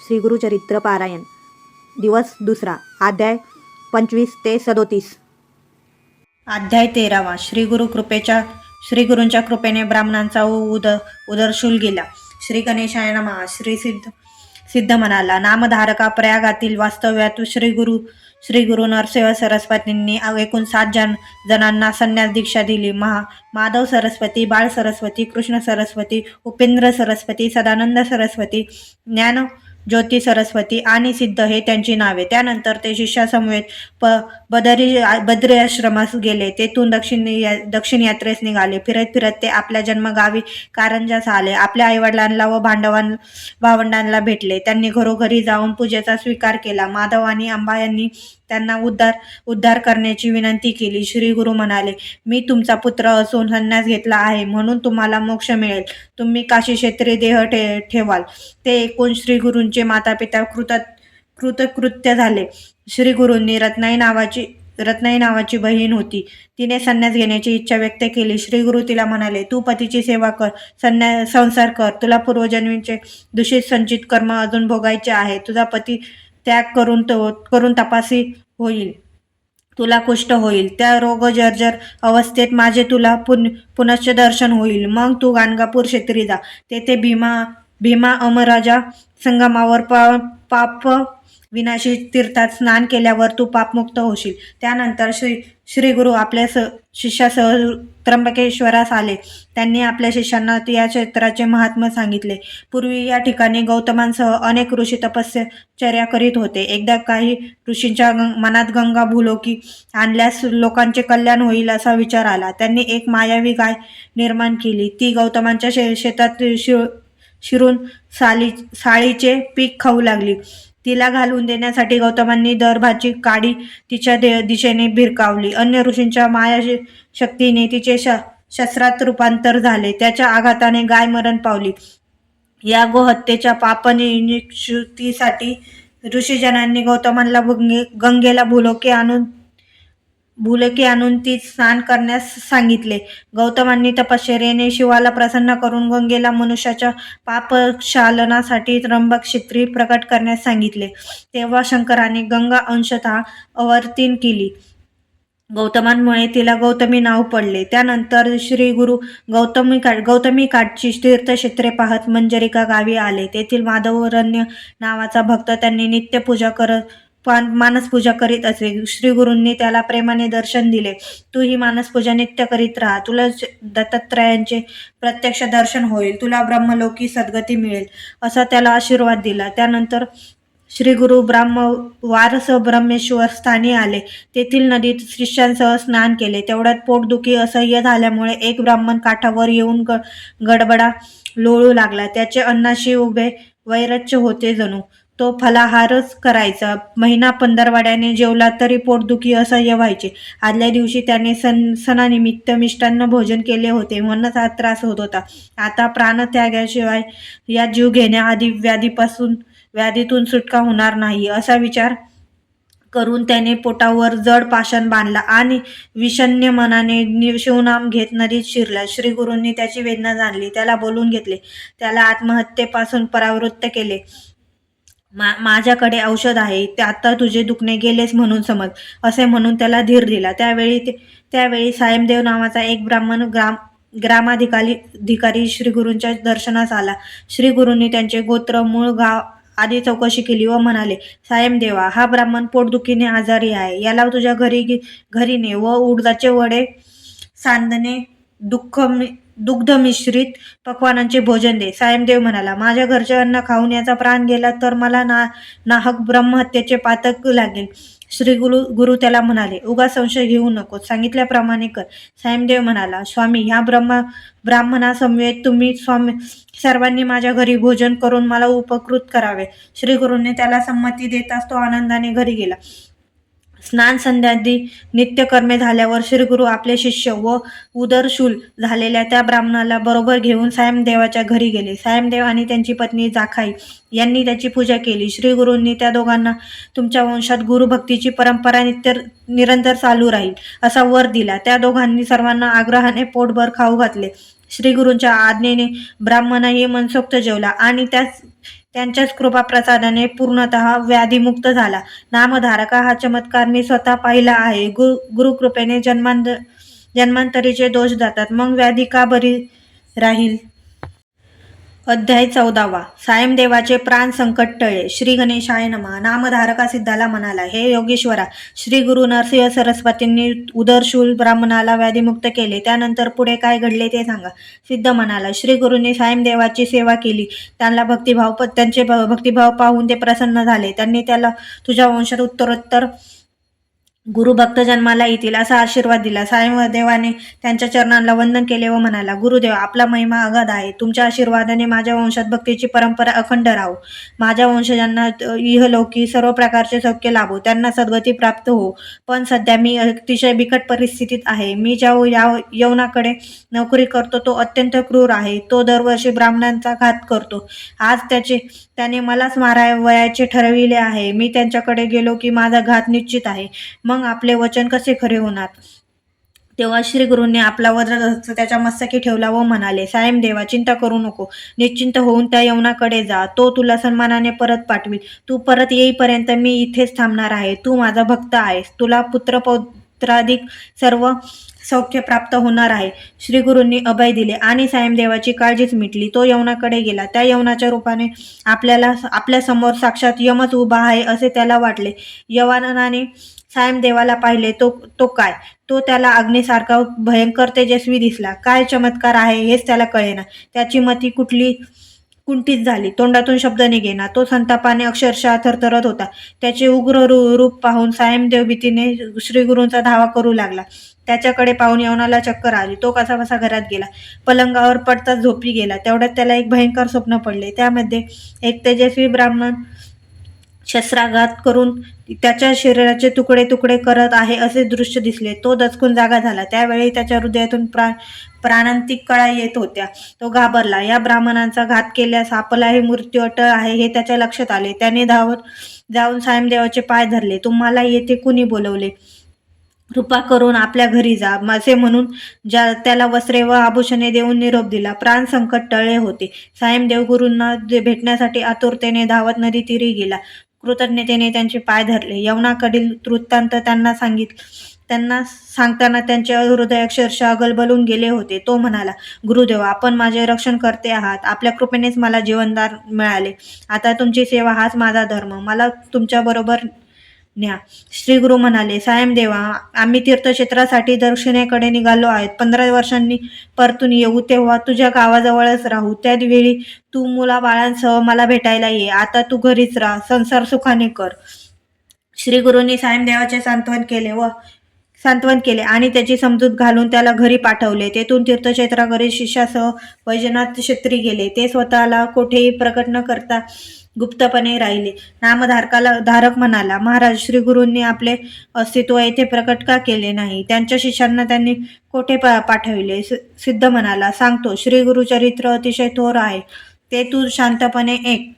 श्री गुरुचरित्र पारायण दिवस दुसरा अध्याय 25 ते 37. अध्याय 13. श्री गुरूंच्या कृपेने ब्राह्मणांचा उदरशूल गेला. श्री गणेशाय नमः. श्री सिद्ध म्हणाला, नामधारका प्रयागातील वास्तव्यात श्री गुरु नरसिंह सरस्वतींनी एकूण 7 जणांना संन्यास दीक्षा दिली. माधव सरस्वती, बाळ सरस्वती, कृष्ण सरस्वती, उपेंद्र सरस्वती, सदानंद सरस्वती, ज्ञान ज्योती सरस्वती आणि सिद्ध हे त्यांची नावे. त्यानंतर ते शिष्यासमवेत बद्री आश्रमास गेले. तेथून दक्षिण यात्रेस निघाले. फिरत फिरत ते आपल्या जन्मगावी कारंजास आले. आपल्या आईवडिलांना व भावंडांना भेटले. त्यांनी घरोघरी जाऊन पूजेचा स्वीकार केला. माधव आणि अंबा यांनी त्यांना उद्धार करण्याची विनंती केली. श्री गुरु म्हणाले, मी तुमचा पुत्र असून संन्यास घेतला आहे म्हणून तुम्हाला मोक्ष मिळेल. तुम्ही काशी क्षेत्री देह ठेवाल. ते ऐकून श्री गुरूंचे मातापिता कृतकृत्य झाले. श्री गुरूंनी रत्नाई नावाची बहीण होती. तिने संन्यास घेण्याची इच्छा व्यक्त केली. श्री गुरु तिला म्हणाले, तू पतीची सेवा कर, संसार कर. तुला पूर्वजन्मीचे दूषित संचित कर्म अजून भोगायचे आहे. तुझा पती त्याग करून तपासी होईल. तुला कुष्ठ होईल. त्या रोग जर्जर अवस्थेत माझे तुला पुनश्च दर्शन होईल. मग तू गाणगापूर क्षेत्री जा. तेथे भीमा अमराजा संगमावर पाप विनाशी तीर्थात स्नान केल्यावर तू पापमुक्त होशील. त्यानंतर श्री गुरु आपल्या शिष्यासह त्र्यंबकेश्वरास आले. त्यांनी आपल्या शिष्यांना या क्षेत्राचे महात्म्य सांगितले. पूर्वी या ठिकाणी गौतमांसह अनेक ऋषी तपश्चर्या करीत होते. एकदा काही ऋषींच्या मनात गंगा भूलोकी आणल्यास लोकांचे कल्याण होईल असा विचार आला. त्यांनी एक मायावी गाय निर्माण केली. ती गौतमांच्या शेतात शिरून साळीचे पीक खाऊ लागली. तिला घालून देण्यासाठी गौतमांनी दर्भाची काडी तिच्या दिशेने भिरकावली. अन्य ऋषींच्या माया शक्तीने तिचे शस्त्रात रूपांतर झाले. त्याच्या आघाताने गाय मरण पावली. या गोहत्येच्या पापनिष्कृतीसाठी ऋषीजनांनी गौतमांना गंगेला भूलोके आणून ती स्नान करण्यास सांगितले. गौतमांनी तपश्चर्येने शिवाला प्रसन्न करून गंगेला मनुष्याच्या पापशालनासाठी त्र्यंबक क्षेत्री प्रकट करण्यास सांगितले. तेव्हा शंकराने गंगा अंशतः अवतीर्ण केली. गौतमांमुळे तिला गौतमी नाव पडले. त्यानंतर श्री गुरु गौतमी काठची तीर्थक्षेत्रे पाहत मंजरिका गावी आले. तेथील माधवरण्य नावाचा भक्त त्यांनी नित्य मानसपूजा करीत असे. श्री गुरूंनी त्याला प्रेमाने दर्शन दिले. तू ही मानसपूजा नित्य करीत राहा. तुला दत्तात्रयांचे प्रत्यक्ष दर्शन होईल. तुला ब्रह्मलोकी सद्गती मिळेल असा त्याला आशीर्वाद दिला. त्यानंतर श्री गुरु वारस ब्रह्मेश्वर स्थानी आले. तेथील नदीत शिष्यांसह स्नान केले. तेवढ्यात पोटदुखी असह्य झाल्यामुळे एक ब्राह्मण काठावर येऊन गडबडा लोळू लागला. त्याचे अन्नाशी उभे वैरच्य होते जणू. तो फलाहारच करायचा. महिना पंधरवड्याने जेवला तरी पोटदुखी असह्य व्हायचे. आदल्या दिवशी त्याने सणानिमित्त मिष्टान्न भोजन केले होते म्हणूनच हा त्रास होत होता. आता प्राणत्यागाशिवाय या जीव घेण्याआधी व्याधीतून सुटका होणार नाही असा विचार करून त्याने पोटावर जड पाषाण बांधला आणि विषण्ण मनाने शिवनाम घेत नदीत शिरला. श्री गुरूंनी त्याची वेदना जाणली. त्याला बोलून घेतले. त्याला आत्महत्येपासून परावृत्त केले. माझ्याकडे औषध आहे, ते आता तुझे दुखणे गेलेच म्हणून समज असे म्हणून त्याला धीर दिला. त्यावेळी सायमदेव नावाचा एक ब्राह्मण ग्रामाधिकारी श्री गुरूंच्या दर्शनास आला. श्री गुरूंनी त्यांचे गोत्र, मूळ गाव आदी चौकशी केली व म्हणाले, सायमदेवा, हा ब्राह्मण पोटदुखीने आजारी आहे. याला तुझ्या घरी ने व उडदाचे वडे, सांदणे, दुग्ध मिश्रित पक्वानांचे भोजन दे. सायमदेव म्हणाला, माझ्या घरचे अन्न खाऊन याचा प्राण गेला तर मला नाहक ब्रह्महत्येचे पातक लागेल. श्री गुरु त्याला म्हणाले, उगा संशय घेऊ नको, सांगितल्याप्रमाणे कर. सायमदेव म्हणाला, स्वामी, ह्या ब्राह्मणासमवेत तुम्ही सर्वांनी माझ्या घरी भोजन करून मला उपकृत करावे. श्री गुरूंनी त्याला संमती देताच तो आनंदाने घरी गेला. स्नान संध्यादी नित्यकर्मे झाल्यावर श्री गुरु आपले शिष्य व उदरशूल झालेल्या त्या ब्राह्मणाला बरोबर घेऊन सायमदेवाच्या घरी गेले. सायमदेव आणि त्यांची पत्नी जाखाई यांनी त्याची पूजा केली. श्री गुरूंनी त्या दोघांना तुमच्या वंशात गुरुभक्तीची परंपरा निरंतर चालू राहील असा वर दिला. त्या दोघांनी सर्वांना आग्रहाने पोटभर खाऊ घातले. श्रीगुरूंच्या आज्ञेने ब्राह्मणही मनसोक्त जेवला आणि त्यांच्याच कृपाप्रसादाने पूर्णतः व्याधीमुक्त झाला. नामधारका हा चमत्कार मी स्वतः पाहिला आहे. गुरुकृपेने जन्मांतरीचे दोष जातात, मग व्याधी का बरी राहील. अध्याय 14. सायमदेवाचे प्राण संकट टळले. श्री गणेशाय नमः. नामधारका सिद्धाला म्हणाला, हे योगेश्वरा, श्री गुरु नरसिंह सरस्वतींनी उदरशूल ब्राह्मणाला व्याधीमुक्त केले. त्यानंतर पुढे काय घडले ते सांगा. सिद्ध म्हणाला, श्री गुरूंनी सायमदेवाची सेवा केली. त्यांचे भक्तिभाव पाहून ते प्रसन्न झाले. त्यांनी त्याला तुझ्या वंशात उत्तरोत्तर गुरुभक्त जन्माला येतील असा आशीर्वाद दिला. सायमदेवाने त्यांच्या चरणांना वंदन केले व म्हणाला, गुरुदेव, आपला महिमा अगाध आहे. तुमच्या आशीर्वादाने माझ्या वंशात भक्तीची परंपरा अखंड राहो. माझ्या वंशजांना इहलौकी सर्व प्रकारचे सौख्य लाभो, त्यांना सद्गती प्राप्त हो. पण सध्या मी अतिशय बिकट परिस्थितीत आहे. मी ज्या यवनाकडे नोकरी करतो तो अत्यंत क्रूर आहे. तो दरवर्षी ब्राह्मणांचा घात करतो. आज त्याने मलाच मारावयाचे ठरविले आहे. मी त्यांच्याकडे गेलो की माझा घात निश्चित आहे. मग आपले वचन कसे खरे होणार. तेव्हा श्री गुरूंनी आपला वज्रहस्त त्याच्या मस्तकी ठेवला व म्हणाले, सायमदेवा, चिंता करू नको. निश्चिंत होऊन त्या यवनाकडे जा. तो तुला सन्मानाने परत पाठवील. तू परत येईपर्यंत मी इथेच थांबणार आहे. तू माझा भक्त आहेस. तुला पुत्रपौत्राधिक सर्व सौख्य प्राप्त होणार आहे. श्री गुरूंनी अभय दिले आणि सायमदेवाची काळजीच मिटली. तो यवनाकडे गेला. त्या यवनाच्या रूपाने आपल्या समोर साक्षात यमच उभा आहे असे त्याला वाटले. यवनाने सायमदेवाला पाहिले. तो काय? तो त्याला अग्नीसारखा भयंकर तेजस्वी दिसला. काय चमत्कार आहे हेच त्याला कळेना. त्याची मती कुंठित झाली. तोंडातून शब्द निघेना. तो संतापाने अक्षरशः थरथरत होता. त्याचे उग्र रूप पाहून सायमदेव भीतीने श्रीगुरूंचा धावा करू लागला. त्याच्याकडे पाहून यवनाला चक्कर आली. तो कसाबसा घरात गेला. पलंगावर पडताच झोपी गेला. तेवढ्यात त्याला एक भयंकर स्वप्न पडले. त्यामध्ये एक तेजस्वी ब्राह्मण शस्त्राघात करून त्याच्या शरीराचे तुकडे तुकडे करत आहे असे दृश्य दिसले. तो दचकून जागा झाला. त्यावेळी त्याच्या हृदयातून प्राणांतिक कळा येत होत्या. तो घाबरला. या ब्राह्मणांचा घात केल्यास आपलाही मृत्यू अटळ आहे हे त्याच्या लक्षात आले. त्याने धावत जाऊन सायमदेवाचे पाय धरले. तुम्हाला येथे कुणी बोलवले? कृपा करून आपल्या घरी जा असे म्हणून त्याला वस्त्रे व आभूषणे देऊन निरोप दिला. प्राण संकट टळले होते. सायमदेव गुरूंना भेटण्यासाठी आतुरतेने धावत नदी तीरी गेला. कृतज्ञतेने त्यांचे पाय धरले. यवनाकडील वृत्तांत त्यांना सांगताना त्यांचे हृदय अक्षरशः गलबलून गेले होते. तो म्हणाला, गुरुदेव, आपण माझे रक्षण करते आहात. आपल्या कृपेनेच मला जीवनदान मिळाले. आता तुमची सेवा हाच माझा धर्म. मला तुमच्या बरोबर न्या. श्री गुरु म्हणाले, सायमदेवा, आम्ही तीर्थक्षेत्रासाठी दक्षिणेकडे निघालो आहेत. 15 वर्षांनी परतून येऊ तेव्हा तुझ्या गावाजवळच राहू. त्यावेळी तू मुलाबाळांसह मला भेटायला ये. आता तू घरीच राहा. संसार सुखाने कर. श्री गुरूंनी सायमदेवाचे सांत्वन केले आणि त्याची समजूत घालून त्याला घरी पाठवले. तेथून तीर्थक्षेत्राकडे शिष्यासह वैजनाथ क्षेत्री गेले. ते स्वतःला कोठेही प्रकट न करता गुप्तपणे राहिले. धारक म्हणाला, महाराज, श्री गुरूंनी आपले अस्तित्व येथे प्रकट का केले नाही? त्यांच्या शिष्यांना त्यांनी कोठे पाठविले? सिद्ध म्हणाला, सांगतो. श्री गुरु चरित्र अतिशय थोर आहे. ते तू शांतपणे ऐक.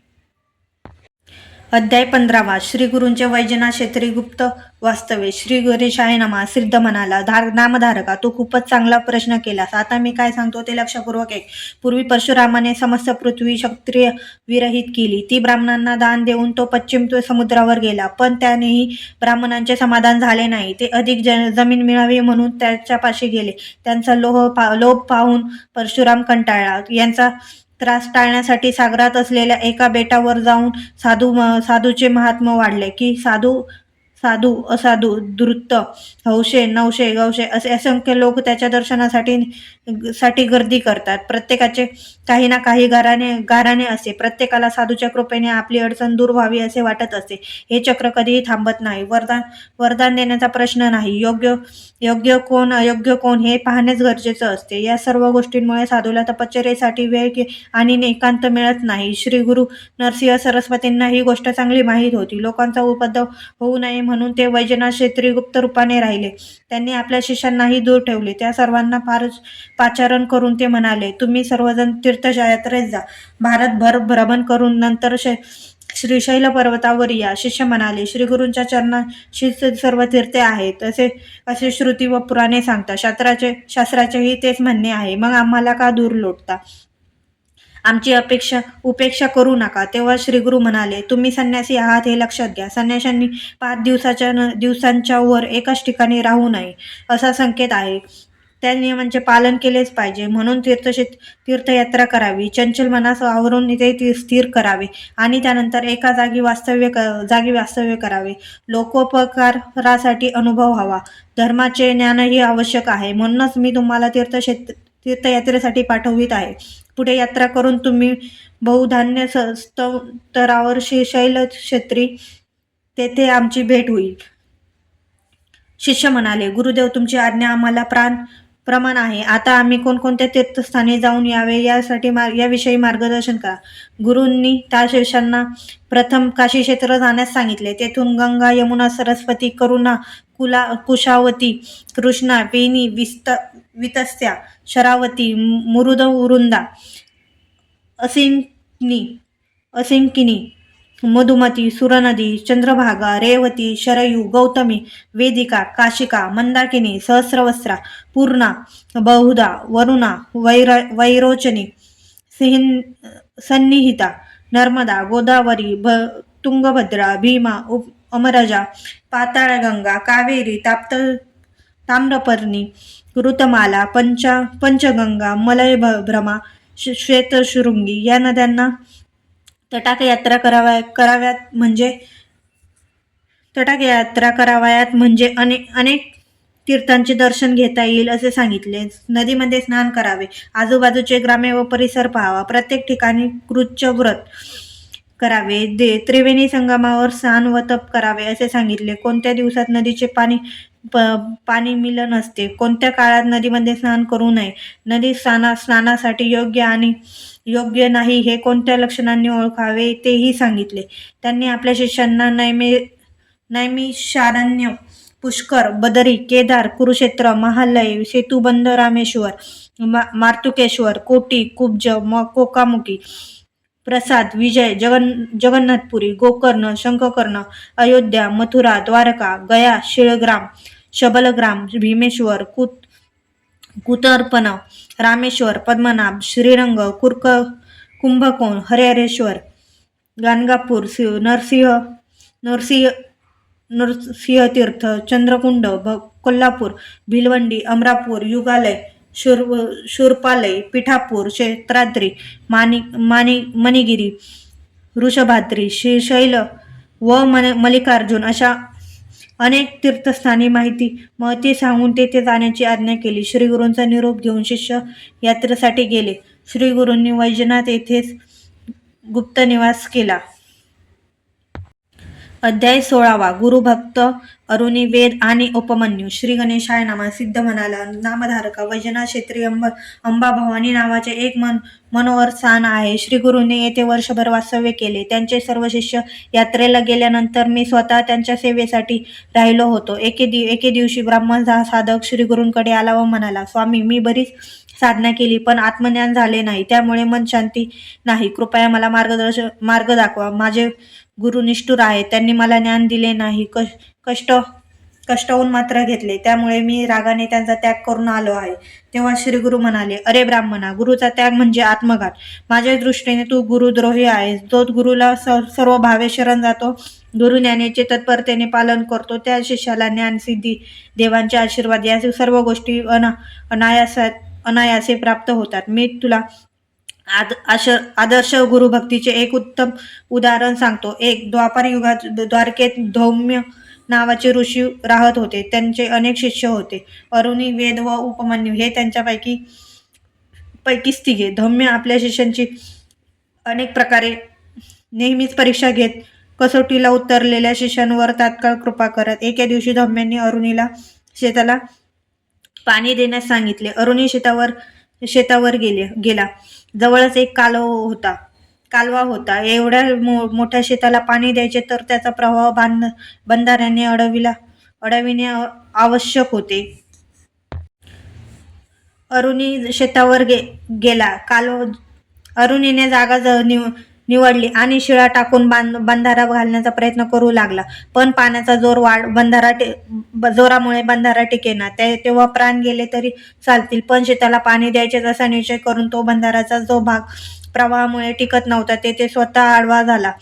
अध्याय 15. श्री गुरूंचे वैजनाथ क्षेत्री गुप्त वास्तव्य. श्री गणेशाय नमः. सिद्ध म्हणाला, नामधारका, तू खूपच चांगला प्रश्न केलास. आता मी काय सांगतो ते लक्षपूर्वक ऐक. पूर्वी परशुरामाने समस्त पृथ्वी क्षत्रिय विरहित केली. ती ब्राह्मणांना दान देऊन तो पश्चिम समुद्रावर गेला. पण त्यानेही ब्राह्मणांचे समाधान झाले नाही. ते अधिक जमीन मिळावी म्हणून त्याच्यापाशी गेले. त्यांचा लोभ पाहून परशुराम कंटाळला. यांचा त्रास टाळण्यासाठी सागरात असलेल्या एका बेटावर जाऊन साधूचे महात्म्य वाढले की साधू, असाधू, धूर्त, हौशे, नवशे, गवशे असे असंख्य लोक त्याच्या दर्शनासाठी गर्दी करतात. प्रत्येकाचे काही ना काही गाराने असे. प्रत्येकाला साधूच्या कृपेने आपली अडचण दूर व्हावी असे वाटत असे. हे चक्र कधीही थांबत नाही. वरदान देण्याचा प्रश्न नाही. योग्य कोण अयोग्य कोण हे पाहणेच गरजेचं असते. या सर्व गोष्टींमुळे साधूला तपश्चर्येसाठी वेळ आणि एकांत मिळत नाही. श्री गुरु नरसिंह सरस्वतींना ही गोष्ट चांगली माहीत होती. लोकांचा उपद्रव होऊ नये म्हणून ते वैजनाथ क्षेत्री गुप्त रूपाने राहिले. त्यांनी आपल्या शिष्यांनाही दूर ठेवले. त्या सर्वांना पाचारण करून ते म्हणाले, तुम्ही सर्वजण तीर्थयात्रेत जा. भारतभर भ्रमण करून नंतर श्रीशैल पर्वतावर या. शिष्य म्हणाले, श्रीगुरूंच्या चरणाशी सर्व तीर्थे आहेत असे असे श्रुती व पुराणे सांगतात. शास्त्राचेही तेच म्हणणे आहे. मग आम्हाला का दूर लोटता? आमची उपेक्षा करू नका. तेव्हा श्रीगुरू म्हणाले, तुम्ही संन्यासी आहात हे लक्षात घ्या. संन्याशांनी 5 दिवसांच्या वर एकाच ठिकाणी राहू नये असा संकेत आहे. त्या नियमांचे पालन केलेच पाहिजे. म्हणून तीर्थयात्रा करावी. चंचल मनास आवरून ते स्थिर करावे आणि त्यानंतर एका जागी वास्तव्य करावे. लोकोपकारासाठी अनुभव हवा. धर्माचे ज्ञानही आवश्यक आहे. म्हणूनच मी तुम्हाला तीर्थयात्रेसाठी पाठवित आहे. पुढे यात्रा करून तुम्ही बहुधान्य स्तरावर शैल क्षेत्री तेथे आमची भेट होईल. शिष्य म्हणाले, गुरुदेव तुमची आज्ञा आम्हाला प्रमाण आहे. आता आम्ही कोणकोणत्या तीर्थस्थानी जाऊन यावे याविषयी मार्गदर्शन करा. गुरूंनी त्या शिष्यांना प्रथम काशी क्षेत्र जाण्यास सांगितले. तेथून गंगा, यमुना, सरस्वती, करुणा, कुशावती, कृष्णा, वेणी, वितस्या, शरावती, वृंदा, असिंकिनी, मधुमती, सुरनदी, चंद्रभागा, रेवती, शरयू, गौतमी, वेदिका, काशिका, मंदाकिनी, सहस्रवस्त्रा, पूर्णा, बहुधा, वरुणा, वैरोचनी, सन्निहिता, नर्मदा, गोदावरी, तुंगभद्रा, भीमा, अमरजा, पाताळगंगा, कावेरी, ताम्रपर्णी, ऋतमाला, पंचगंगा, मलयभ्रमा, श्वेतशृंगी या नद्यांना तटाक यात्रा करावयात म्हणजे अनेक तीर्थांचे दर्शन घेता येईल असे सांगितले. नदीमध्ये स्नान करावे. आजूबाजूचे ग्रामे व परिसर पाहावा. प्रत्येक ठिकाणी कृच्छ व्रत करावे. त्रिवेणी संगमावर स्नान व तप करावे असे सांगितले. कोणत्या दिवसात नदीचे पाणी मिलन असते, कोणत्या काळात नदीमध्ये स्नान करू नये, नदी स्नानासाठी योग्य नाही हे कोणत्या लक्षणांनी ओळखावे तेही सांगितले. त्यांनी आपल्या शिष्यांना नैमिषारण्य, पुष्कर, बदरी, केदार, कुरुक्षेत्र, महालय, सेतुबंध, रामेश्वर, मार्तुकेश्वर, कोटी, कुब्ज, कोकामुखी, प्रसाद, विजय, जगन्नाथपुरी, गोकर्ण, शंखकर्ण, अयोध्या, मथुरा, द्वारका, गया, शिळग्राम, शबलग्राम, भीमेश्वर, कुतर्पण, रामेश्वर, पद्मनाभ, श्रीरंग, कुंभकोण, हरिहरेश्वर, गाणगापूर, नरसिंहतीर्थ, चंद्रकुंड, कोल्हापूर, भिलवंडी, अमरापूर, युगालय, शूरपालय, पिठापूर, क्षेत्राद्री, मणिगिरी, वृषभाद्री, श्रीशैल व मल्लिकार्जुन अशा अनेक तीर्थस्थानी माहिती सांगून तेथे जाण्याची आज्ञा केली. श्रीगुरूंचा निरोप घेऊन शिष्य यात्रेसाठी गेले. श्रीगुरूंनी वैजनाथ येथेच गुप्त निवास केला. अध्याय 16. गुरुभक्त अरुणी, वेद आणि उपमन्यू. श्री गणेशाय नमः. सिद्ध म्हणाला, नामधारका वैजनाथ क्षेत्री अंबा भवानी नावाचे एक मनोहर स्थान आहे. श्रीगुरूंनी येथे वर्षभर वास्तव्य केले. त्यांचे सर्व शिष्य यात्रेला गेल्यानंतर मी स्वतः त्यांच्या सेवेसाठी राहिलो होतो. एके दिवशी ब्राह्मण साधक श्रीगुरूंकडे आला व म्हणाला, स्वामी, मी बरीच साधना केली पण आत्मज्ञान झाले नाही, त्यामुळे मन शांती नाही. कृपया मला मार्ग दाखवा. माझे गुरु निष्ठुर आहेत, त्यांनी मला ज्ञान दिले नाही, कष्टवून मात्र घेतले, त्यामुळे मी रागाने त्यांचा त्याग करून आलो आहे. तेव्हा श्रीगुरू म्हणाले, अरे ब्राह्मणा, गुरुचा त्याग म्हणजे आत्मघात. माझ्या दृष्टीने तू गुरुद्रोही आहेस. जो गुरुला सर्व भावे शरण जातो, गुरु ज्ञानाचे तत्परतेने पालन करतो, त्या शिष्याला ज्ञान, सिद्धी, देवांचे आशीर्वाद या सर्व गोष्टी अनायासे प्राप्त होतात. मी तुला आदर्श गुरुभक्तीचे एक उत्तम उदाहरण सांगतो. एक द्वापार युगात द्वारकेत धौम्य नावाचे ऋषी राहत होते. त्यांचे अनेक शिष्य होते. अरुणी, वेद व उपमन्यू हे पैकीच तिघे. धौम्य आपल्या शिष्यांची अनेक प्रकारे नेहमीच परीक्षा घेत कसोटीला उतरलेल्या शिष्यांवर तात्काळ कृपा करत. एके दिवशी धौम्यांनी अरुणीला शेताला पाणी देण्यास सांगितले. अरुणी शेतावर गेला. जवळच एक कालवा होता. एवढ्या मोठ्या शेताला पाणी द्यायचे तर त्याचा प्रवाह बंधाऱ्याने अडविणे आवश्यक होते. अरुणी शेतावर गेला. अरुणीने जागा निवडली आणि शिळा टाकून बंधारा घालण्याचा प्रयत्न करू लागला. पण पाण्याचा जोरामुळे बंधारा टिकेना. तेव्हा प्राण गेले तरी चालतील, पण शेताला पाणी द्यायचे असा निश्चय करून तो बंधाराचा जो भाग प्रवाहामुळे टिकत नव्हता तेथे स्वतः आडवा झाला.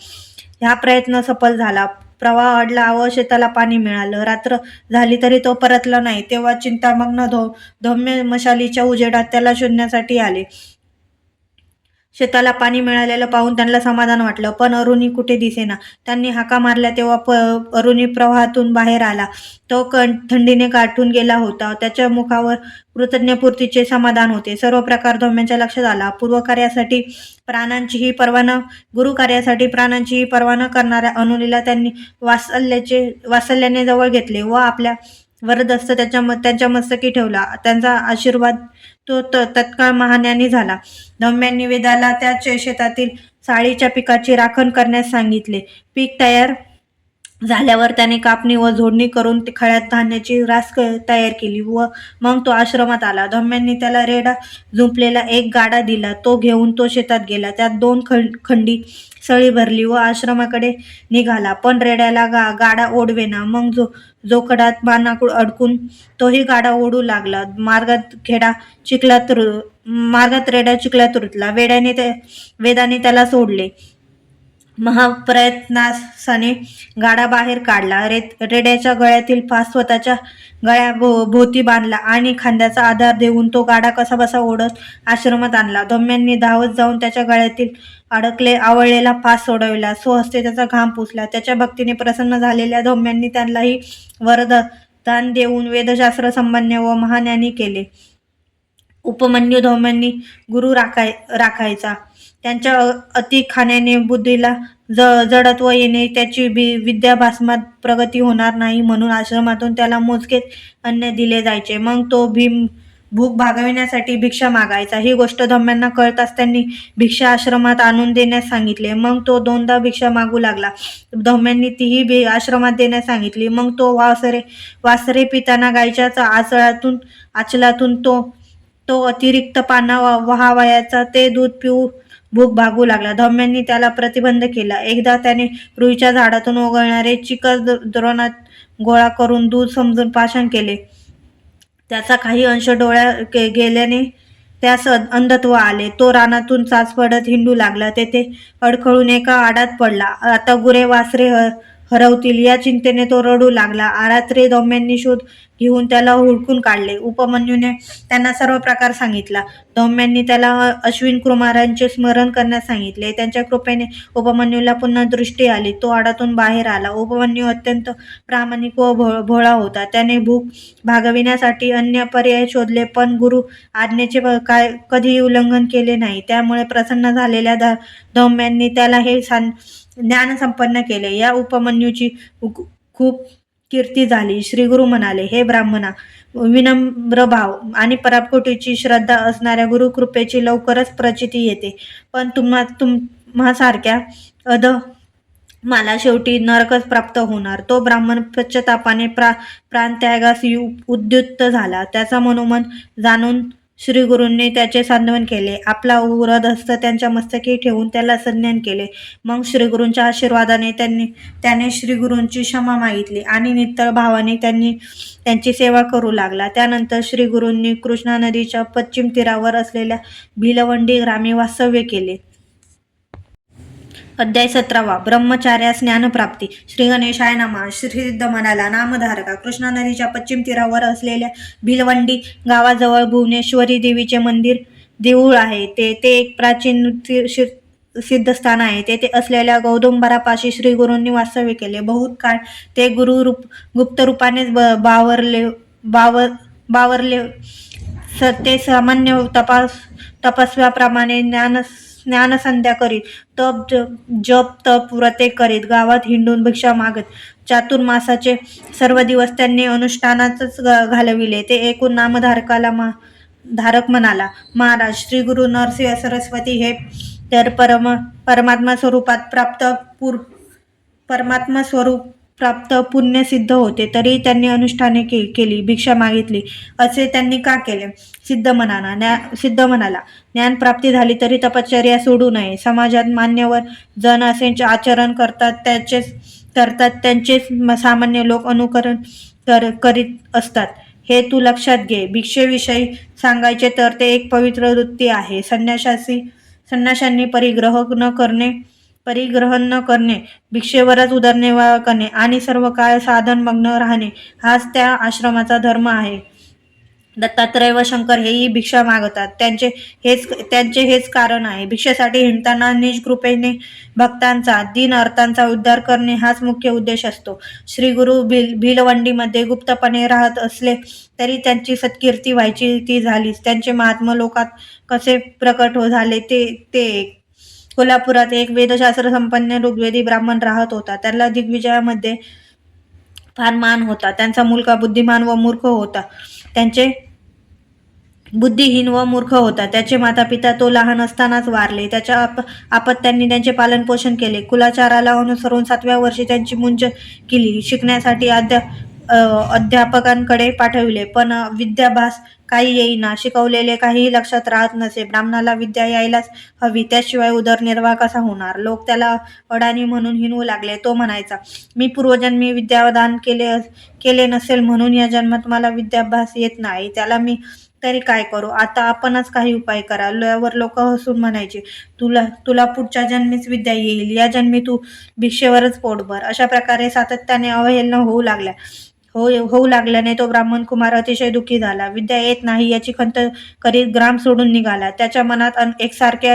हा प्रयत्न सफल झाला. प्रवाह अडला व शेताला पाणी मिळालं. रात्र झाली तरी तो परतला नाही. तेव्हा चिंतामग्न धौम्य मशालीच्या उजेडात त्याला शोधण्यासाठी आले. शेताला पाणी मिळालेलं पाहून त्यांना समाधान वाटलं, पण अरुणी कुठे दिसेना. त्यांनी हाका मारल्या तेव्हा अरुणी प्रवाहातून बाहेर आला. तो थंडीने गाठून गेला होता. त्याच्या मुखावर कृतज्ञपूर्तीचे समाधान होते. सर्व प्रकार धौम्याच्या लक्षात आला. गुरुकार्यासाठी प्राणांचीही पर्वा न करणाऱ्या अनुलीला त्यांनी वात्सल्याने जवळ घेतले व आपल्या वरदहस्त त्यांच्या मस्तकी ठेवला. त्यांचा आशीर्वाद तो तत्काळ महाज्ञानी झाला. धौम्यांनी वेदाला त्याच शेतातील साळीच्या पिकाची राखण करण्यास सांगितले. पीक तयार झाल्यावर त्याने कापणी व झोडणी करून खळ्यात धान्याची रास तयार केली व मग तो आश्रमात आला. धौम्यांनी त्याला रेडा जुंपलेला एक गाडा दिला. तो घेऊन तो शेतात गेला. त्यात 2 खंडी सळी भरली व आश्रमाकडे निघाला. पण रेड्याला गाडा ओढवेना. मग जोखडात बाणाकडून अडकून तोही गाडा ओढू लागला. मार्गात रेडा चिखलात रुतला. वेदाने त्याला सोडले. महाप्रयत्नाने गाडा बाहेर काढला. रेड्याच्या गळ्यातील फास स्वतःच्या गळ्याभोवती बांधला आणि खांद्याचा आधार देऊन तो गाडा कसाबसा ओढत आश्रमात आणला. धौम्यांनी धावत जाऊन त्याच्या गळ्यातील आवळलेला फास सोडविला. स्वहस्ते त्याचा घाम पुसला. त्याच्या भक्तीने प्रसन्न झालेल्या धौम्यांनी त्यांनाही वरदान देऊन वेदशास्त्र संपन्न व महाज्ञानी केले. उपमन्यू धौम्यांनी गुरु राखायचा. त्यांच्या अति खाण्याने बुद्धीला जडत्व येणे, त्याची विद्याभ्यासात प्रगती होणार नाही म्हणून आश्रमातून त्याला मोजकेच अन्न दिले जायचे. मग तो भूक भागविण्यासाठी भिक्षा मागायचा. ही गोष्ट धौम्यांना कळताच त्यांनी भिक्षा आश्रमात आणून देण्यास सांगितले. मग तो 2दा भिक्षा मागू लागला. धौम्यांनी तीही आश्रमात देण्यास सांगितली. मग तो वासरे पिताना गायीच्या आचलातून तो अतिरिक्त पाना वहावयाचा. ते दूध पिऊ भूक भागू लागला. धौम्यांनी त्याला प्रतिबंध केला. एकदा त्याने रुईच्या झाडातून ओघळणारे चिखल द्रोणात गोळा करून दूध समजून पाषाण केले. त्याचा काही अंश डोळ्यात गेल्याने त्यास अंधत्व आले. तो रानातून चाच पडत हिंडू लागला. तेथे अडखळून एका आडात पडला. आता गुरे वासरे हरवतील या चिंतेने तो रडू लागला. रात्री धौम्यांनी शोध घेऊन त्याला हुडकून काढले. उपमन्यूने त्यांना सर्व प्रकार सांगितला. धौम्यांनी त्याला अश्विन कुमारांचे स्मरण करण्यास सांगितले. त्यांच्या कृपेने उपमन्यूला पुन्हा दृष्टी आली. तो आडातून बाहेर आला. उपमन्यू अत्यंत प्रामाणिक व भोळा होता. त्याने भूक भागविण्यासाठी अन्य पर्याय शोधले, पण गुरु आज्ञेचे कधीही उल्लंघन केले नाही. त्यामुळे प्रसन्न झालेल्या धौम्यांनी त्याला हे ज्ञान संपन्न केले. या उपमन्यूची खूप कीर्ती झाली. श्रीगुरु म्हणाले, हे ब्राह्मणा, विनम्र भाव आणि पराकोटीची श्रद्धा असणाऱ्या गुरुकृपेची लवकरच प्रचिती येते, पण तुम्हासारख्या मला शेवटी नरकच प्राप्त होणार. तो ब्राह्मण पश्चातापाने प्राणत्यागास उद्युक्त झाला. त्याचा मनोमन जाणून श्रीगुरूंनी त्याचे सांत्वन केले. आपला वरदहस्त त्यांच्या मस्तकी ठेवून त्याला संज्ञान केले. मग श्रीगुरूंच्या आशीर्वादाने त्याने श्रीगुरूंची क्षमा मागितली आणि नित्तळ भावाने त्यांची सेवा करू लागला. त्यानंतर श्रीगुरूंनी कृष्णा नदीच्या पश्चिम तीरावर असलेल्या भिलवंडी ग्रामी वास्तव्य केले. अध्याय 17 ब्रह्मचार्यास ज्ञानप्राप्ती. श्री गणेशाय नमः. श्रीसिद्ध म्हणाला, नामधारका, कृष्णा नदीच्या पश्चिम तीरावर असलेल्या भिलवंडी गावाजवळ भुवनेश्वरी देवीचे देऊळ आहे. ते एक प्राचीन सिद्धस्थान आहे. तेथे असलेल्या गौदुंबरापाशी श्रीगुरूंनी वास्तव्य केले. बहुत काळ ते गुप्त रूपानेच बावरले. ते सामान्य तपस्व्याप्रमाणे ज्ञानसंध्या करीत, जप तप व्रते करीत, गावात हिंडून भिक्षा मागत चातुर्मासाचे सर्व दिवस त्यांनी अनुष्ठानातच घालविले. ते ऐकून नामधारकाला धारक म्हणाला, महाराज, श्री गुरु नरसिंह सरस्वती हे तर परमात्मा स्वरूप प्राप्त पुण्य सिद्ध होते, तरी त्यांनी अनुष्ठाने केली, भिक्षा मागितली. असे त्यांनी का केले? सिद्ध म्हणाला, ज्ञान प्राप्ती झाली तरी तपश्चर्या सोडू नये. समाजात मान्यवर जण असे आचरण करतात त्यांचेच सामान्य लोक अनुकरण करीत असतात, हे तू लक्षात घे. भिक्षेविषयी सांगायचे तर ते एक पवित्र वृत्ती आहे. संन्याशांनी परिग्रहण न करणे, भिक्षेवरच उदरनिर्वाह करणे आणि सर्व काळ साधनमग्न राहणे हाच त्या आश्रमाचा धर्म आहे. दत्तात्रय व शंकर हेही भिक्षा मागतात. त्यांचे हेच कारण आहे. भिक्षेसाठी हिंडताना निज कृपेने भक्तांचा, दीन अर्थांचा उद्धार करणे हाच मुख्य उद्देश असतो. श्रीगुरु भिलवंडीमध्ये गुप्तपणे राहत असले तरी त्यांची सत्कीर्ती व्हायची ती झालीच. त्यांचे महात्म्य लोकात कसे प्रकट झाले ते एक. कोल्हापुरात एक वेदशास्त्र संपन्न ऋग्वेदी ब्राह्मण राहत होता. त्याला दिग्विजयामध्ये फार मान होता. त्यांचा मुलगा बुद्धिहीन व मूर्ख होता. त्याचे माता पिता तो लहान असतानाच वारले. त्याच्या अपत्यांनी त्यांचे पालन पोषण केले. कुलाचाराला अनुसरून 7व्या वर्षी त्यांची मुंज केली. शिकण्यासाठी अध्यापकांकडे पाठविले, पण विद्याभ्यास काही येईना. शिकवलेले काहीही लक्षात राहत नसे. ब्राह्मणाला विद्या यायलाच हवी, त्याशिवाय उदरनिर्वाह कसा होणार? लोक त्याला अडाणी म्हणून हिणवू लागले. तो म्हणायचा, मी पूर्वजन्मी विद्यादान केले नसेल म्हणून या जन्मात मला विद्याभ्यास येत नाही. त्याला मी तरी काय करू? आता आपणच काही उपाय करा. यावर लोक हसून म्हणायचे, तुला पुढच्या जन्मीच विद्या येईल, या जन्मी तू भिक्षेवरच पोट भर. अशा प्रकारे सातत्याने अवहेलना होऊ लागल्याने तो ब्राह्मण कुमार अतिशय दुःखी झाला. विद्या येत नाही याची खंत करीत ग्राम सोडून निघाला. त्याच्या मनात एकसारखे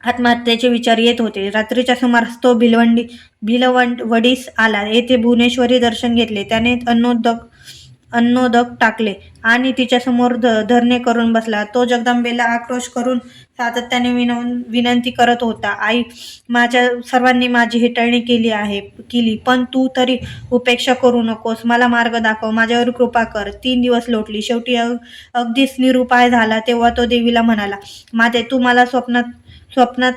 आत्महत्येचे विचार येत होते. रात्रीच्या सुमारास तो भिलवडीस आला. येथे भुवनेश्वरी दर्शन घेतले. त्याने अन्नोदक टाकले आणि तिच्यासमोर धरणे करून बसला. तो जगदंबेला आक्रोश करून सातत्याने विनंती करत होता, आई, सर्वांनी माझी हेटाळणी केली, पण तू तरी उपेक्षा करू नकोस. मला मार्ग दाखव, माझ्यावर कृपा कर. 3 दिवस लोटली. शेवटी अगदीच निरुपाय झाला तेव्हा तो देवीला म्हणाला, माते, तू मला स्वप्नात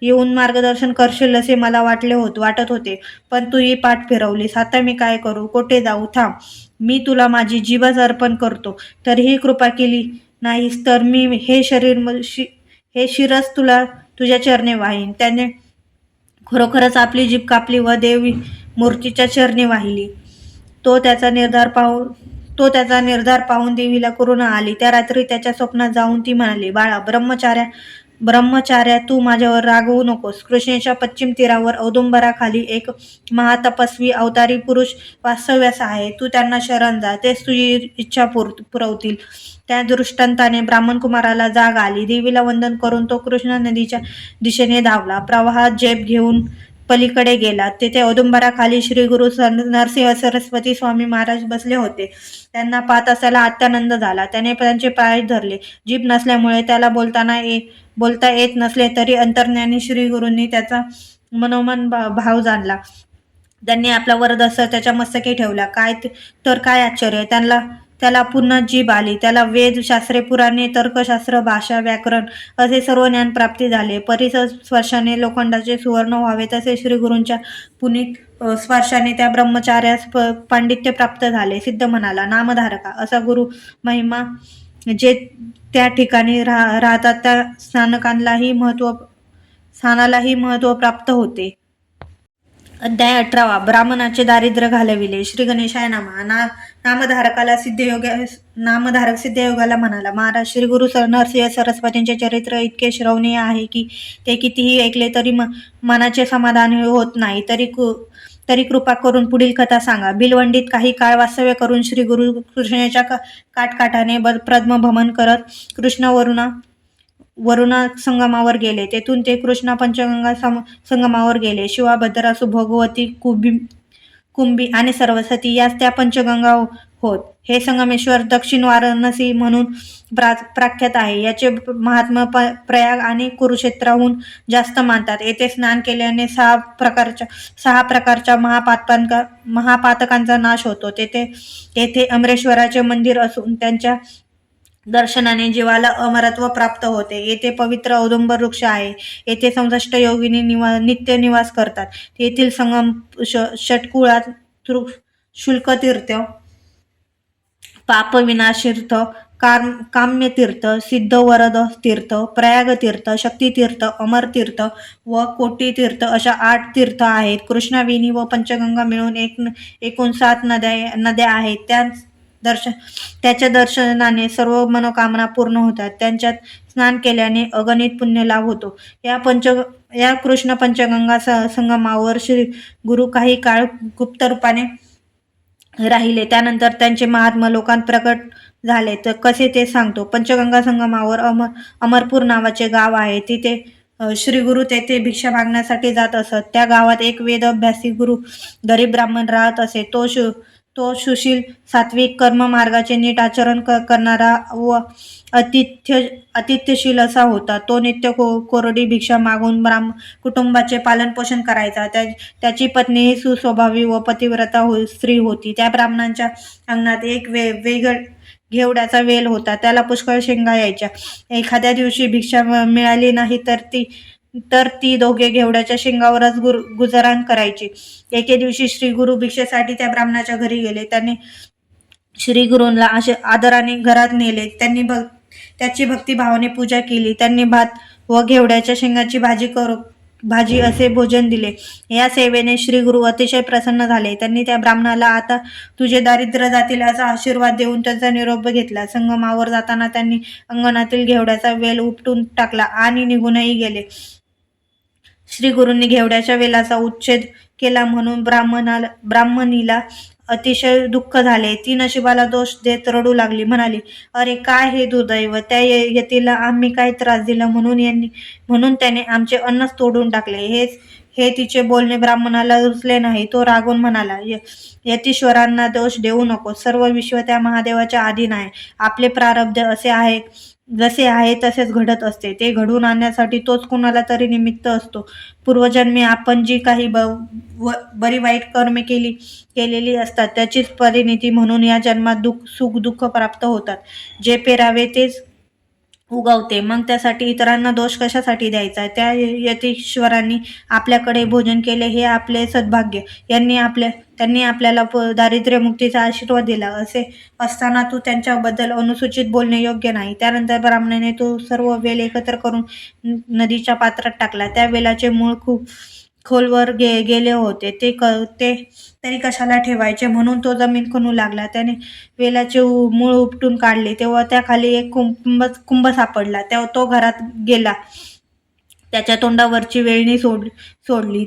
येऊन मार्गदर्शन करशील असे मला वाटत होते, पण तू ही पाठ फिरवलीस. आता मी काय करू? कोठे जाऊ? थांब, मी तुला माझी जीवच अर्पण करतो. तरीही कृपा केली नाहीस तर मी हे शिरस तुझ्या चरणी वाहीन. त्याने खरोखरच आपली जीभ कापली व देवी मूर्तीच्या चरणी वाहिली. तो त्याचा निर्धार पाहून देवीला करुणा आली. त्या रात्री त्याच्या स्वप्नात जाऊन ती म्हणाली, बाळा, ब्रह्मचार्या, तू माझ्यावर रागवू नकोस. कृष्णेच्या पश्चिम तीरावर औदुंबराखाली एक महातपस्वी अवतारी पुरुष वास्तव्यास आहे. तू त्यांना शरण जा, तेच तुझी इच्छा पुरवतील. त्या दृष्टांताने ब्राह्मण कुमाराला जाग आली. देवीला वंदन करून तो कृष्णा नदीच्या दिशेने धावला. प्रवाहात झेप घेऊन पलीकडे गेला. तेथे औदुंबराखाली श्री गुरु नरसिंह सरस्वती स्वामी महाराज बसले होते. त्यांना पाहत असल्याला अत्यानंद झाला. त्याने त्यांचे पाय धरले. जीभ नसल्यामुळे त्याला बोलता येत नसले तरी अंतर्ज्ञानी श्री गुरूंनी त्याचा मनोमन भाव जाणला. त्यांनी आपला वरदहस्त त्याच्या मस्तकी ठेवला. काय आश्चर्य! त्याला पुन्हा जीभ आली. त्याला वेद, शास्त्रे, पुराणे, तर्कशास्त्र, भाषा, व्याकरण असे सर्व ज्ञान प्राप्ती झाले. परिसर स्पर्शाने लोखंडाचे सुवर्ण व्हावे तसे श्रीगुरूंच्या पुनीत स्पर्शाने त्या ब्रह्मचार्यास पांडित्य प्राप्त झाले. सिद्ध म्हणाला, नामधारका, असा गुरु महिमा जे त्या ठिकाणी राहतात त्या स्थानालाही महत्व प्राप्त होते. अध्याय 18. ब्राह्मणाचे दारिद्र्य घालविले. श्री गणेशाय नमः. नामधारक सिद्धयोगाला म्हणाला, महाराज, श्री गुरु नरसिंह सरस्वतींचे चरित्र इतके श्रवणीय आहे की ते कितीही ऐकले तरी मनाचे समाधान होत नाही. तरी कृपा करून पुढील कथा सांगा. भिलवंडीत काही काळ वास्तव्य करून श्री गुरु कृष्णेच्या काठकाठाने पद्मभ्रमण करत वरुणा संगमावर गेले. तेथून ते कृष्णा पंचगंगा संगमावर गेले. शिवा, भद्रा, भगवती, कुंभी आणि सरस्वती याच त्या पंचगंगा होत. हे संगमेश्वर दक्षिण वाराणसी म्हणून प्रख्यात आहे. याचे महात्म्य प्रयाग आणि कुरुक्षेत्राहून जास्त मानतात. येथे स्नान केल्याने 6 प्रकारच्या महापातकांचा नाश होतो. तेथे अमरेश्वराचे मंदिर असून त्यांच्या दर्शनाने जीवाला अमरत्व प्राप्त होते. येथे पवित्र औदुंबर वृक्ष आहे. येथे 64 योगिनी नित्य निवास करतात. येथील संगम षटकुळात शुल्क तीर्थ, पाप विनाश तीर्थ, काम्य तीर्थ, सिद्ध वरद तीर्थ, प्रयाग तीर्थ, शक्ती तीर्थ, अमर तीर्थ व कोटी तीर्थ अशा 8 तीर्थ आहेत. कृष्णावेणी व पंचगंगा मिळून एकूण 7 नद्या आहेत. त्याच्या दर्शनाने सर्व मनोकामना पूर्ण होतात. त्यांच्यात स्नान केल्याने अगणित पुण्य लाभ होतो. या कृष्ण पंचगंगा संगमावर श्री गुरु काही काळ गुप्त रूपाने राहिले. त्यानंतर त्यांचे महात्मा लोकांत प्रकट झाले. तर कसे ते सांगतो. पंचगंगा संगमावर अमरपूर नावाचे गाव आहे. तिथे श्री गुरु तेथे भिक्षा मागण्यासाठी जात असत. त्या गावात एक वेद अभ्यासी गुरु गरीब ब्राह्मण राहत असे. तो सुशील, सात्विक, कर्म मार्गाचे नीट आचरण करणारा व अतिथ्यशील असा होता. तो नित्य कोरडी भिक्षा मागून कुटुंबाचे पालनपोषण करायचा. त्याची पत्नी ही सुस्वभावी व पतिव्रता स्त्री होती. त्या ब्राह्मणांच्या अंगणात एक घेवड्याचा वेल होता. त्याला पुष्कळ शेंगा यायच्या. एखाद्या दिवशी भिक्षा मिळाली नाही तर ती दोघे घेवड्याच्या शेंगावरच गुजराण करायची. एके दिवशी श्री गुरु भिक्षेसाठी त्या ब्राह्मणाच्या घरी गेले. त्यांनी श्री गुरूंना असे आदराने घरात नेले. त्यांनी त्याची भक्तिभावाने पूजा केली. त्यांनी भात व घेवड्याच्या शेंगाची भाजी असे भोजन दिले. या सेवेने श्री गुरु अतिशय प्रसन्न झाले. त्यांनी त्या ब्राह्मणाला आता तुझे दारिद्र्य जातील असा आशीर्वाद देऊन त्यांचा निरोप घेतला. संगमावर जाताना त्यांनी अंगणातील घेवड्याचा वेल उपटून टाकला आणि निघूनही गेले. श्री गुरूंनी घेवड्याच्या वेलाचा उच्छेद केला म्हणून ब्राह्मणीला अतिशय दुःख झाले. ती नशिबाला दोष देत रडू लागली. म्हणाली, अरे काय हे दुर्दैव! त्या यतीला आम्ही काय त्रास दिला म्हणून त्याने आमचे अन्नच तोडून टाकले. हे तिचे बोलणे ब्राह्मणाला रुचले नाही. तो रागून म्हणाला, यतीश्वरांना दोष देऊ नको. सर्व विश्व त्या महादेवाच्या अधीन आहे. आपले प्रारब्ध जसे आहे तसेच घडत असते. ते घडवून आणण्यासाठी तोच कुणाला तरी निमित्त असतो. पूर्वजन्मी आपण जी काही बरी वाईट कर्मे केलेली असतात त्याचीच परिणिती म्हणून या जन्मात सुख दुःख प्राप्त होतात. जे पेरावे तेच उगवते. मग त्यासाठी इतरांना दोष कशासाठी द्यायचा? त्या यतीश्वरांनी आपल्याकडे भोजन केले हे आपले सद्भाग्य. त्यांनी आपल्याला दारिद्र्यमुक्तीचा आशीर्वाद दिला. असे असताना तू त्यांच्याबद्दल अनुचित बोलणे योग्य नाही. त्यानंतर ब्राह्मणाने तो सर्व वेल एकत्र करून नदीच्या पात्रात टाकला. त्या वेलाचे मूळ खूप खोलवर गेले होते. ते तरी कशाला ठेवायचे म्हणून तो जमीन खणू लागला. त्याने वेलाचे मूळ उपटून काढले तेव्हा त्याखाली एक कुंभ सापडला. तो घरात गेला. त्याच्या तोंडावरची वेळणी सोडली.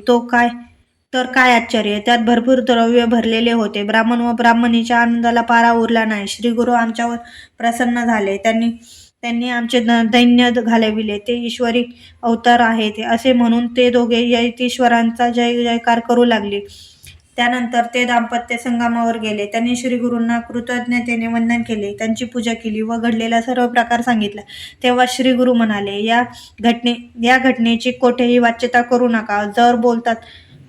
काय आश्चर्य! त्यात भरपूर द्रव्य भरलेले होते. ब्राह्मण व ब्राह्मणीच्या आनंदाला पारा उरला नाही. श्री गुरु आमच्यावर प्रसन्न झाले. त्यांनी आमचे दैन्य घालविले. ते ईश्वरी अवतार आहेत असे म्हणून ते दोघे यतीश्वरांचा जय जयकार करू लागले. त्यानंतर ते दाम्पत्य संगमावर गेले. त्यांनी श्री गुरूंना कृतज्ञतेने वंदन केले. त्यांची पूजा केली व घडलेला सर्व प्रकार सांगितला. तेव्हा श्री गुरु म्हणाले, या घटनेची कोठेही वाच्यता करू नका.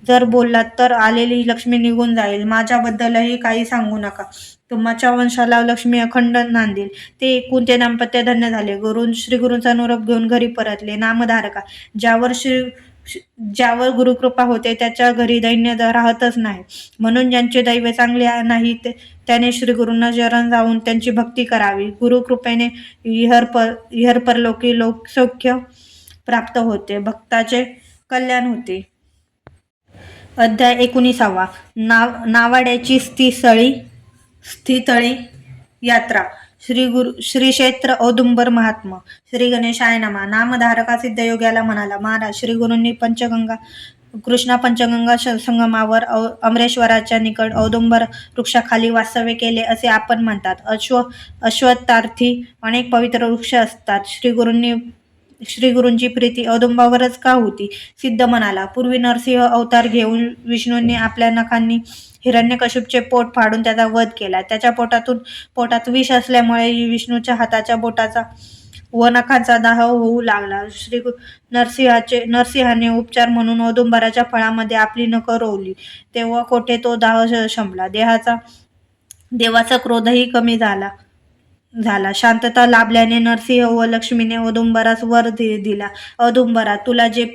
जर बोललात तर आलेली लक्ष्मी निघून जाईल. माझ्याबद्दलही काही सांगू नका. तुमच्या वंशाला लक्ष्मी अखंड नांदेल. ते ऐकून ते दाम्पत्य धन्य झाले. श्री गुरूंचा निरोप घेऊन घरी परतले. नामधारका, ज्यावर गुरुकृपा होते त्याच्या घरी दैन्य राहतच नाही. म्हणून ज्यांचे दैव चांगले नाही त्याने श्री गुरूंना शरण जाऊन त्यांची भक्ती करावी. गुरुकृपेने इहर परलोकी लोकसौख्य प्राप्त होते. भक्ताचे कल्याण होते. अध्याय 19. नावाड्याची स्थितळी यात्रा. श्री क्षेत्र औदुंबर महात्मा. श्री गणेशाय नमः. नामधारका सिद्धयोग्याला म्हणाला, महाराज, श्री गुरूंनी कृष्णा पंचगंगा संगमावर अमरेश्वराच्या निकट औदुंबर वृक्षाखाली वास्तव्य केले असे आपण म्हणतात. अश्वत्थार्थी अनेक पवित्र वृक्ष असतात. श्री गुरूंची प्रीती औदुंबावरच का होती? सिद्ध म्हणाला, पूर्वी नरसिंह अवतार घेऊन विष्णूंनी आपल्या नखांनी हिरण्यकशिपूचे पोट फाडून त्याचा वध केला. त्याच्या पोटात विष असल्यामुळे विष्णूच्या हाताच्या बोटाचा व नखांचा दाह होऊ लागला. नरसिंहाने उपचार म्हणून औदुंबराच्या फळामध्ये आपली नख रोवली. तेव्हा कोठे तो दाह शमला. देवाचा क्रोधही कमी झाला. झाला. शांतता लाभल्याने नरसिंह व लक्ष्मीने औदुंबरास वर दिला. औदुंबरा, तुला जे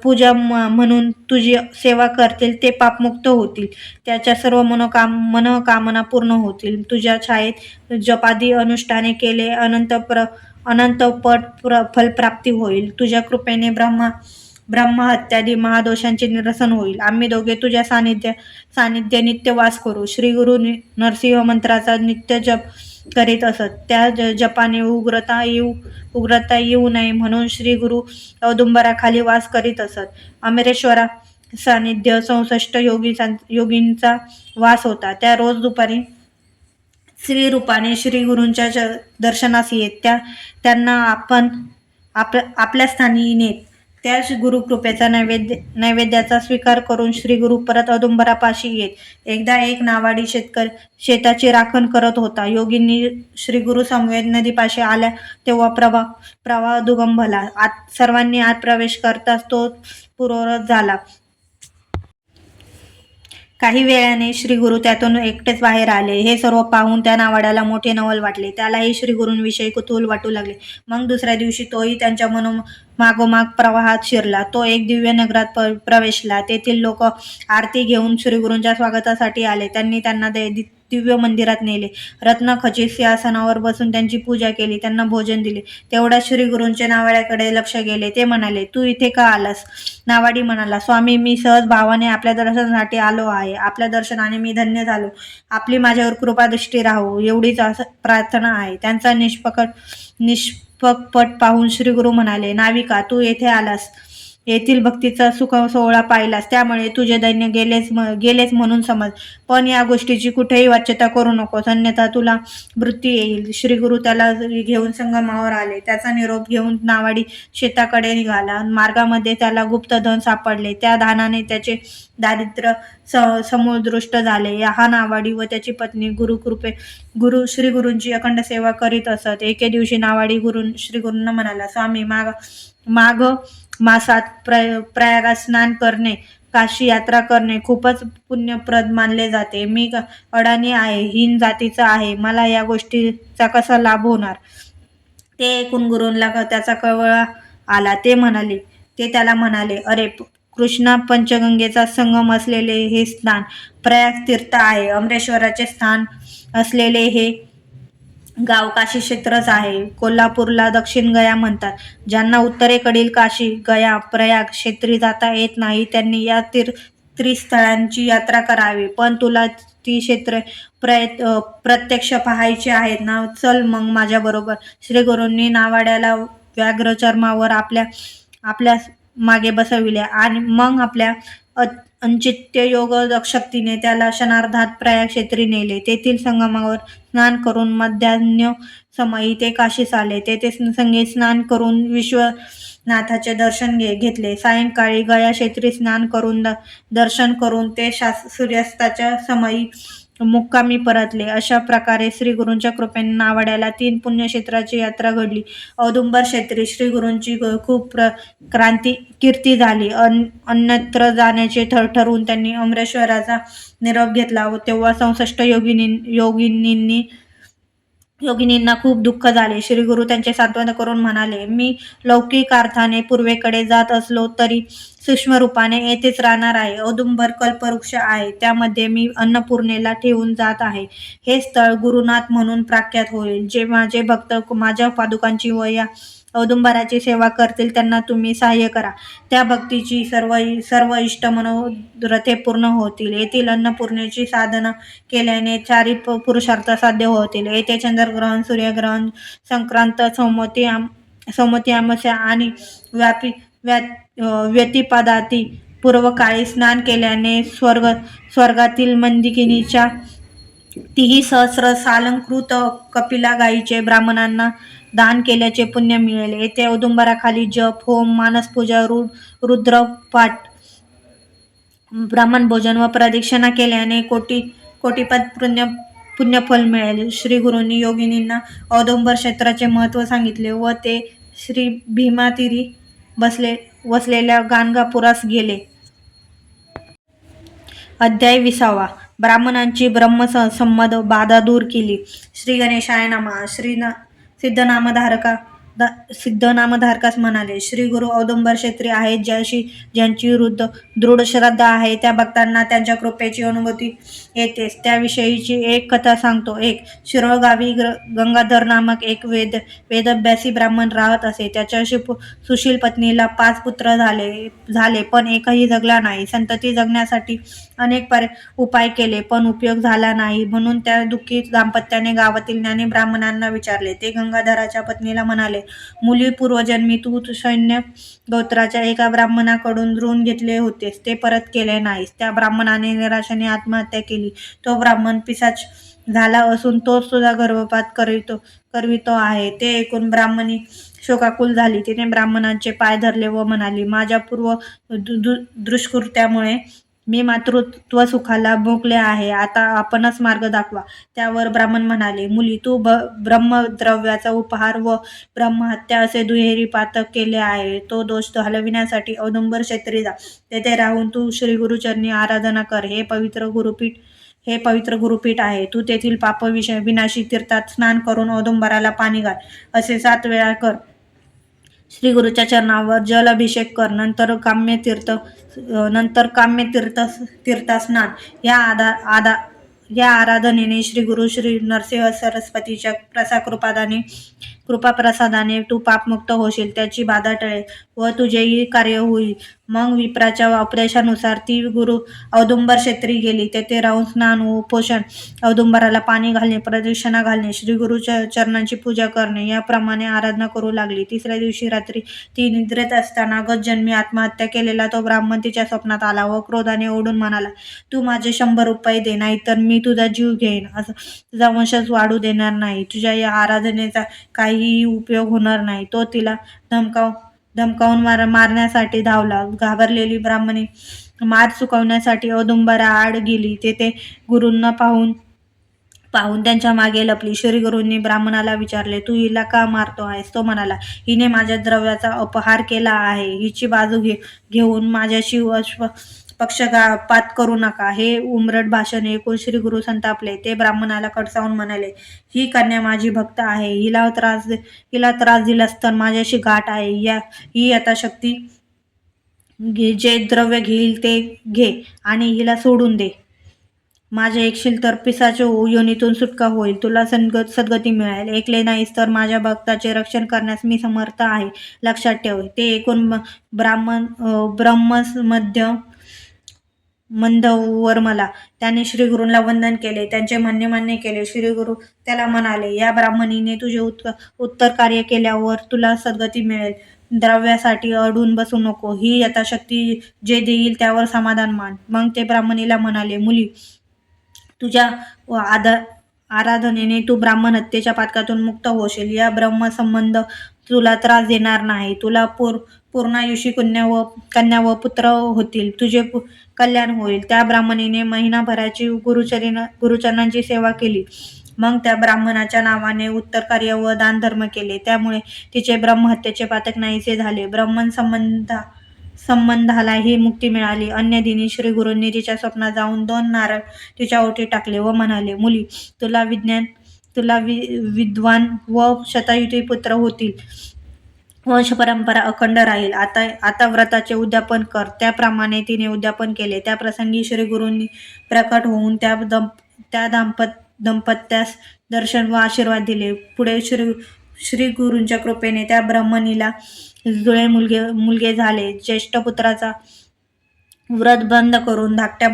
पूजा म्हणून तुझी सेवा करतील ते पापमुक्त होतील. त्याच्या सर्व मनोकामना पूर्ण होतील. तुझ्या छायेत जपादी अनुष्ठाने केले अनंत पट फलप्राप्ती होईल. तुझ्या कृपेने ब्रह्महत्यादी महादोषांचे निरसन होईल. आम्ही दोघे तुझ्या सानिध्य नित्य वास करू. श्री गुरु नरसिंह मंत्राचा नित्य जप करीत असत. त्या जपाने उग्रता येऊ नये म्हणून श्री गुरु औदुंबराखाली वास करीत असत. अमरेश्वरा सानिध्य 64 योगींचा वास होता. त्या रोज दुपारी श्री रूपाने श्री गुरूंच्या दर्शनास येत. त्यांना आपण आपल्या स्थानी नेत. त्या गुरुकृपेचा नैवेद्याचा स्वीकार करून श्री गुरु परत औदुंबरापाशी येत. एकदा एक नावाडी शेतकरी शेताची राखण करत होता. योगींनी श्री गुरु समवेत नदीपाशी आल्या तेव्हा प्रवाह दुगंभला. सर्वांनी आत प्रवेश करताच तो पूर्ववत झाला. काही वेळाने श्री गुरु त्यातून एकटेच बाहेर आले. हे सर्व पाहून त्या नावाड्याला मोठे नवल वाटले. त्यालाही श्री गुरूंविषयी कुतूहल वाटू लागले. मग दुसऱ्या दिवशी तोही त्यांच्या मागोमाग प्रवाहात शिरला. तो एक दिव्य नगरात प्रवेशला. तेथील लोक आरती घेऊन श्री गुरूंच्या स्वागतासाठी आले. त्यांनी त्यांना दिव्य मंदिरात नेले. रत्नखचित सिंहासनावर बसून त्यांची पूजा केली. त्यांना भोजन दिले. तेवढ्यात श्री गुरूंचे नावाड्याकडे लक्ष गेले. ते म्हणाले, तू इथे का आलास? नावाडी म्हणाला, स्वामी, मी सहज भावाने आपल्या दर्शनासाठी आलो आहे. आपल्या दर्शनाने मी धन्य झालो. आपली माझ्यावर कृपादृष्टी राहो एवढीच प्रार्थना आहे. त्यांचा निष्पट पाहून श्री गुरु म्हणाले, नाविका, तू येथे आलास, येथील भक्तीचा सुख सोहळा पाहिलास, त्यामुळे तुझे दैन्य गेलेच म्हणून समज. पण या गोष्टीची कुठेही वाच्यता करू नकोस, अन्यथा तुला मृत्यू येईल. श्री गुरु त्याला घेऊन संगमावर आले. त्याचा निरोप घेऊन नावाडी शेताकडे निघाला. मार्गामध्ये त्याला गुप्त धन सापडले. त्या दानाने त्याचे दारिद्र्य समूळदृष्ट झाले. हा नावाडी व त्याची पत्नी श्री गुरूंची अखंड सेवा करीत असत. एके दिवशी नावाडी श्री गुरूंना म्हणाला, स्वामी, माघ मासात प्रयागात स्नान करणे, काशी यात्रा करणे खूपच पुण्यप्रद मानले जाते. मी अडाणी आहे, हीन जातीचा आहे. मला या गोष्टीचा कसा लाभ होणार? ते ऐकून गुरूंना त्याचा कळवळा आला. ते त्याला म्हणाले, अरे कृष्णा पंचगंगेचा संगम असलेले हे स्थान प्रयाग तीर्थ आहे. अमरेश्वराचे स्थान असलेले हे गाव काशी क्षेत्रच आहे. कोल्हापूरला दक्षिण गया म्हणतात. ज्यांना उत्तरेकडील काशी, गया, प्रयाग क्षेत्री जाता येत नाही त्यांनी या त्रिस्थळांची यात्रा करावी. पण तुला ती क्षेत्रे प्रत्यक्ष पाहायची आहेत ना? चल मग माझ्या बरोबर. श्री गुरूंनी नावाड्याला व्याघ्र चर्मावर आपल्या मागे बसविले आणि मग आपल्या अंचित्य योग शक्तीने त्याला क्षणार्धात प्रयाग क्षेत्री नेले. तेथील संगमावर स्नान करून मध्यान्ह समयी ते काशीस आले. तेथे संगीत स्नान करून विश्वनाथाचे दर्शन घेतले. सायंकाळी गया क्षेत्री स्नान करून दर्शन करून ते सूर्यास्ताच्या समयी मुक्कामी परतले. अशा प्रकारे श्री गुरूंच्या कृपेने नावाड्याला 3 पुण्यक्षेत्राची यात्रा घडली. औदुंबर क्षेत्री श्री गुरूंची खूप कीर्ती झाली. अन्यत्र जाण्याचे ठरवून त्यांनी अमरेश्वराचा निरोप घेतला. तेव्हा 64 योगिनींना खूप दुःख झाले. श्री गुरु त्यांचे सांत्वन करून म्हणाले, मी लौकिक अर्थाने पूर्वेकडे जात असलो तरी सूक्ष्म रूपाने येथेच राहणार आहे. औदुंबर कल्पवृक्ष आहे, त्यामध्ये मी अन्नपूर्णेला ठेवून जात आहे. हे स्थळ गुरुनाथ म्हणून प्रख्यात होईल. जे माझे भक्त माझ्या पादुकांची व या औदुंबराची सेवा करतील त्यांना तुम्ही सहाय्य करा. त्या भक्तीची सर्व इष्ट मनोरथे पूर्ण होतील. येथील अन्नपूर्णेची साधना केल्याने 4 पुरुषार्थ साध्य होतील. येथे चंद्रग्रहण, सूर्यग्रहण, संक्रांत, सौमती अमावस्या आणि व्यतिपादाती पूर्वकाळी स्नान केल्याने स्वर्गातील मंदिकिनीच्या 3 सहस्र सालंकृत कपिला गायीचे ब्राह्मणांना दान केल्याचे पुण्य मिळेल. येथे औदुंबराखाली जप, होम, मानसपूजा, रुद्रपाठ, ब्राह्मण भोजन व प्रदक्षिणा केल्याने कोटीपद पुण्यफल मिळेल. श्री गुरूंनी योगिनींना औदुंबर क्षेत्राचे महत्त्व सांगितले व ते श्री भीमातीरी वसलेल्या गाणगापुरास गेले. अध्याय 20. ब्राह्मणांची ब्रह्मसंमत बाधा दूर केली. श्री गणेशाय नमः. सिद्धनामधारकास म्हणाले, श्री गुरु औदुंबर क्षेत्री आहेत, ज्यांची दृढ श्रद्धा आहे, त्या भक्तांना त्यांच्या कृपेची अनुभूती येतेच. त्याविषयीची एक कथा सांगतो. एक शिरोळ गावी गंगाधर नामक एक वेदअभ्यासी ब्राह्मण राहत असे. त्याच्या सुशील पत्नीला 5 पुत्र झाले पण एकही जगला नाही. संतती जगण्यासाठी अनेक उपाय केले पण उपयोग झाला नाही. म्हणून त्या दुःखी दाम्पत्याने गावातील ज्ञानी ब्राह्मणांना विचारले. ते गंगाधराच्या पत्नीला म्हणाले, मुली, पूर्वजन्मी तू सैन्य गोत्राच्या एका ब्राह्मणाकडून ऋण घेतले होतेस, ते परत केले नाहीस. त्या ब्राह्मणाने निराशेने आत्महत्या केली. तो ब्राह्मण पिशाच झाला असून तोच तुझा गर्भपात करवितो आहे. ते ऐकून ब्राह्मणी शोकाकुल झाली. तिने ब्राह्मणांचे पाय धरले व म्हणाली, माझ्या पूर्व दुष्कृत्यामुळे मी मातृत्व सुखाला भोगले आहे. आता आपणच मार्ग दाखवा. त्यावर ब्राह्मण म्हणाले, मुली, तू ब्रह्मद्रव्याचा उपहार व ब्रह्महत्या असे दुहेरी पातक केले आहे. तो दोष घालविण्यासाठी औदुंबर क्षेत्री जा. तेथे राहून तू श्री गुरुचरणी आराधना कर. हे पवित्र गुरुपीठ आहे. तू तेथील पाप विनाशी तीर्थात स्नान करून औदुंबराला पाणी घाल. असे 7 वेळा कर. श्री गुरुच्या चरणावर जल अभिषेक कर. नंतर काम्य तीर्थ स्नान. या आराधनेने श्री गुरु श्री नरसिंह सरस्वतीच्या कृपाप्रसादाने तू पापमुक्त होशील, त्याची बाधा टळेल व तुझेही कार्य होईल. मग विप्राच्या अपदेशानुसार ती गुरु औदुंबर क्षेत्री गेली. तेथे राहून स्नान, उपोषण, औदुंबराला पाणी घालणे, प्रदक्षिणा घालणे, श्री गुरुच्या चरणांची पूजा करणे याप्रमाणे आराधना करू लागली. 3ऱ्या दिवशी रात्री ती निद्रेत असताना गतजन्मी आत्महत्या केलेला तो ब्राह्मण तिच्या स्वप्नात आला व क्रोधाने ओढून म्हणाला, तू माझे 100 रुपये दे, नाहीतर मी तुझा जीव घेईन. तुझा वंशच वाढू देणार नाही. तुझ्या या आराधनेचा काहीही उपयोग होणार नाही. तो तिला धमकावून मारण्यासाठी धावला. घाबरलेली ब्राह्मणी मार चुकवण्यासाठी औदुंबरा आड गेली. तेथे गुरूंना पाहून त्यांच्या मागे लपली. श्री गुरूंनी ब्राह्मणाला विचारले, तू हिला का मारतो आहेस? तो म्हणाला, हिने माझ्या द्रव्याचा अपहार केला आहे. हिची बाजू घेऊन माझ्याशी पक्षपात करू नका. हे उमरट भाषण ऐकून श्री गुरु संतापले. ते ब्राह्मणाला खडसावून म्हणाले, ही कन्या माझी भक्त आहे. हिला त्रास दिलास तर माझ्याशी गाठ आहे. ही यथाशक्ती जे द्रव्य घेईल ते घे आणि हिला सोडून दे. माझे ऐकशील तर पिशाच योनीतून सुटका होईल. तुला सद्गती मिळेल. ऐकले नाहीस तर माझ्या भक्ताचे रक्षण करण्यास मी समर्थ आहे. लक्षात ठेव. ते ऐकून मंदवर मला. त्याने श्री गुरूंना वंदन केले. त्यांचे म्हणणे मान्य केले. श्री गुरु त्याला म्हणाले, या ब्राह्मणीने तुझे उत्तर कार्य केल्यावर तुला सद्गती मिळेल. द्रव्यासाठी अडून बसू नको. ही यथाशक्ती जे देईल त्यावर समाधान मान. मग ते ब्राह्मणीला म्हणाले, मुली, तुझ्या आराधनेने तू ब्राह्मण हत्येच्या पातकातून मुक्त होशील. या ब्रह्मसंबंध तुला त्रास देणार नाही. तुला पूर्णायुषी कन्या व पुत्र होतील. तुझे कल्याण होईल. त्या ब्राह्मणीने महिनाभराची गुरुचरणांची सेवा केली. मग त्या ब्राह्मणाच्या नावाने उत्तर कार्य व दानधर्म केले. त्यामुळे तिचे ब्रह्महत्येचे पातक नाहीसे झाले. संबंधालाही मुक्ती मिळाली. अन्य दिनी श्री गुरूंनी तिच्या स्वप्नात जाऊन 2 नारळ तिच्या ओटी टाकले व म्हणाले, मुली, तुला विद्वान व शतायुती पुत्र होतील. वंश परंपरा अखंड राहील. आता व्रताचे उद्यापन कर. त्याप्रमाणे तिने उद्यापन केले. त्या प्रसंगी श्री गुरूंनी प्रकट होऊन त्या दाम्पत्यास दर्शन व आशीर्वाद दिले. पुढे श्री गुरूंच्या कृपेने त्या ब्राह्मणीला जुळे मुलगे झाले. ज्येष्ठ पुत्राचा व्रत बंद करून धाकट्या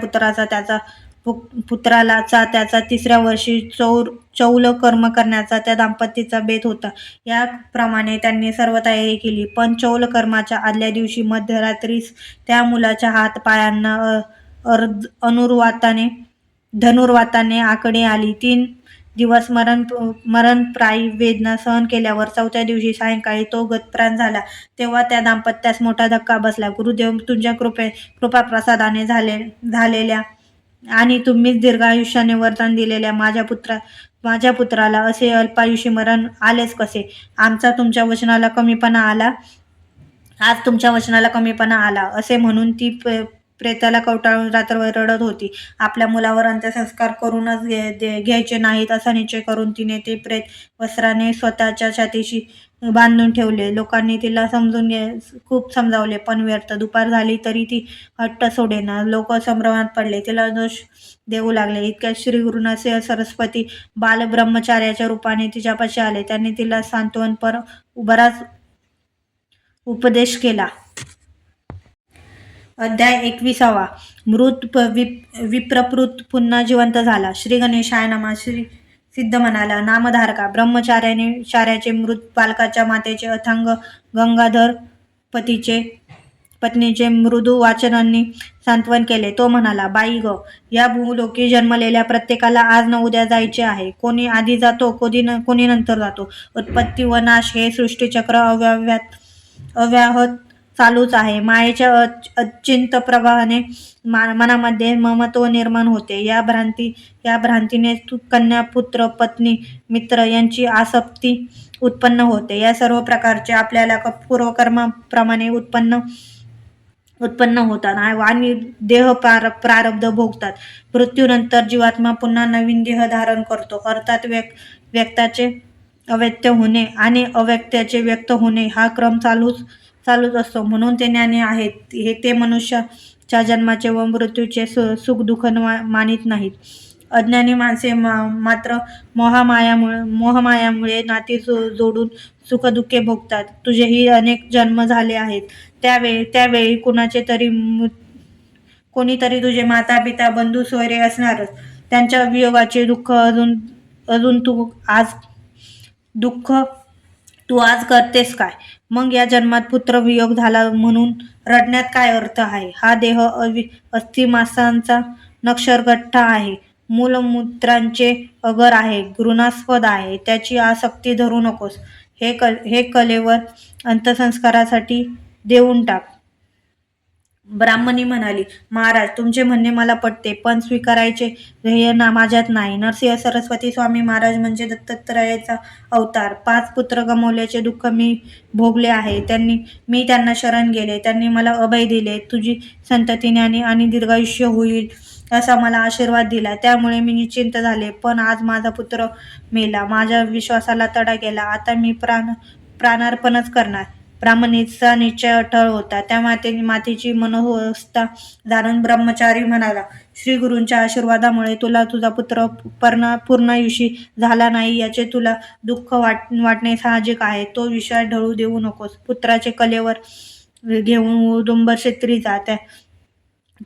पुत्राला त्याचा 3ऱ्या वर्षी चौल कर्म करण्याचा त्या दाम्पत्याचा बेत होता. याप्रमाणे त्यांनी सर्व तयारी केली. पण चौल कर्माच्या आदल्या दिवशी मध्यरात्रीस त्या मुलाच्या हात पायांना धनुर्वाताने आकडे आली. 3 दिवस मरणप्रायी वेदना सहन केल्यावर 4थ्या दिवशी सायंकाळी तो गतप्राण झाला. तेव्हा त्या दाम्पत्यास मोठा धक्का बसला. गुरुदेव, तुमच्या कृपाप्रसादाने झालेल्या आणि तुम्हीच दीर्घायुष्याने वरदान दिलेल्या माझ्या पुत्राला असे अल्पायुषी मरण आलेच कसे? आज तुमच्या वचनाला कमीपणा आला असे म्हणून ती प्रेताला कवटाळून रात्रभर रडत होती. आपल्या मुलावर अंत्यसंस्कार करूनच घ्यायचे नाहीत असा निश्चय करून तिने ते प्रेत वस्त्राने स्वतःच्या छातीशी बांधून ठेवले. लोकांनी तिला खूप समजावले, पण व्यर्थ. दुपार झाली तरी ती हट्ट सोडेना. लोक संभ्रमात पडले, तिला दोष देऊ लागले. इतक्यात श्रीगुरूंना सरस्वती बालब्रह्मचार्याच्या रूपाने तिच्यापाशी आले. त्यांनी तिला सांत्वनपर बराच उपदेश केला. अध्याय 21. विप्रकृत पुन्हा जिवंत झाला. श्री गणेशाय नमः. श्री सिद्ध म्हणाला, नामधारका ब्रह्मचार्याचे मृत बालकाच्या मातेचे अथांग गंगाधर पत्नीचे मृदू वाचनांनी सांत्वन केले. तो म्हणाला, बाई ग, या भूलोकी जन्मलेल्या प्रत्येकाला आज न उद्या जायचे आहे. कोणी आधी जातो, कोणी नंतर जातो. उत्पत्ती व नाश हे सृष्टीचक्र अव्याहत चालूच आहे. मायेच्या अचिंत प्रवाहाने मनामध्ये ममत्व निर्माण होते. या भ्रांतीने कन्या, पुत्र, पत्नी, मित्र यांची आसक्ती उत्पन्न होते. या सर्व प्रकारचे आपल्याला पूर्वकर्माप्रमाणे उत्पन्न होतात आणि देह प्रारब्ध भोगतात. मृत्यूनंतर जीवात्मा पुन्हा नवीन देह धारण करतो. अर्थात व्यक्ताचे अव्यक्त होणे आणि अव्यक्ताचे व्यक्त होणे हा क्रम चालूच असतो. म्हणून ते ज्ञानी आहेत. ते मनुष्याच्या जन्माचे व मृत्यूचे सुख दुःख मानित नाहीत. अज्ञानी माणसे मात्र मोहमायामुळे नाती जोडून सुखदुःखे भोगतात. तुझेही अनेक जन्म झाले आहेत. त्यावेळी कोणीतरी तुझे माता पिता बंधू सोयरे असणारच. त्यांच्या वियोगाचे दुःख तू आज करतेस काय? मग या जन्मात पुत्र वियोग झाला म्हणून रडण्यात काय अर्थ आहे? हा देह अस्थिमांसाचा नक्षरगठ्ठा आहे. मूलमूत्रांचे अगर आहे. घृणास्पद आहे. त्याची आसक्ती धरू नकोस. हे कलेवर अंत्यसंस्कारासाठी देऊन टाक. ब्राह्मणी म्हणाली, महाराज, तुमचे म्हणणे मला पटते, पण स्वीकारायचे ध्येय माझ्यात नाही. नरसिंह सरस्वती स्वामी महाराज म्हणजे दत्तात्रयाचा अवतार. 5 पुत्र गमावल्याचे दुःख मी भोगले आहे. मी त्यांना शरण गेले. त्यांनी मला अभय दिले. तुझी संतती ज्ञानी आणि दीर्घायुष्य होईल असा मला आशीर्वाद दिला. त्यामुळे मी निश्चिंत झाले. पण आज माझा पुत्र मेला. माझ्या विश्वासाला तडा गेला. आता मी प्राणार्पणच करणार. ब्राह्मणीचा निश्चय अटळ होता. त्या मातेची मनोवस्था जाणून ब्रह्मचारी म्हणाला, श्रीगुरूंच्या आशीर्वादामुळे तुला तुझा पुत्र पूर्णायुषी झाला नाही याचे तुला दुःख वाटणे साहजिक आहे. तो विषय ढळू देऊ नकोस. पुत्राचे कलेवर घेऊन औदुंबर क्षेत्री जा.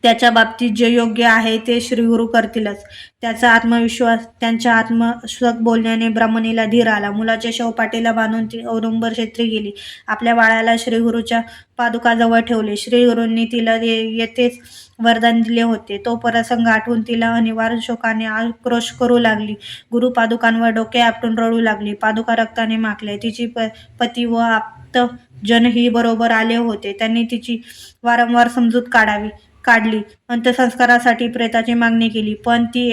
त्याच्या बाबतीत जे योग्य आहे ते श्रीगुरू करतीलच. त्यांच्या आत्मस्वक बोलण्याने ब्राह्मणीला धीर आला. मुलाचे शव पाठीला बांधून ती औदुंबर क्षेत्री गेली. आपल्या बाळाला श्रीगुरूच्या पादुकाजवळ ठेवले. श्रीगुरूंनी तिला येथेच वरदान दिले होते. तो प्रसंग आठवून तिला अनिवार्य शोकाने आक्रोश करू लागली. गुरु पादुकांवर डोके आपटून रडू लागली. पादुका रक्ताने माखले. तिची पती व आप्त जनही बरोबर आले होते. त्यांनी तिची वारंवार समजूत काढली. अंत्यसंस्कारासाठी प्रेताची मागणी केली, पण ती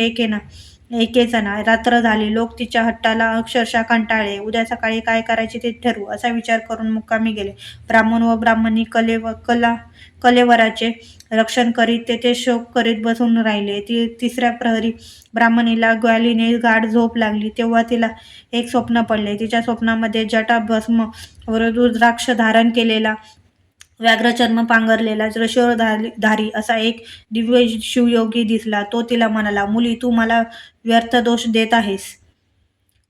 एकेचना. रात्र झाली. लोक तिच्या हट्टाला अक्षरशः कंटाळले. उद्या सकाळी काय करायचे ते ठरवू असा विचार करून मुक्कामी गेले. ब्राह्मण व ब्राह्मणी कलेवराचे रक्षण करीत तेथे शोक करीत बसून राहिले. तिसऱ्या प्रहरी ब्राह्मणीला ग्वालीने गाढ झोप लागली. तेव्हा तिला एक स्वप्न पडले. तिच्या स्वप्नामध्ये जटा, भस्म व रुद्राक्ष धारण केलेला, व्याघ्रचर्म पांघरलेला, त्रिशूळधारी असा एक दिव्य शिवयोगी दिसला. तो तिला म्हणाला, मुली, तू मला व्यर्थ दोष देत आहेस.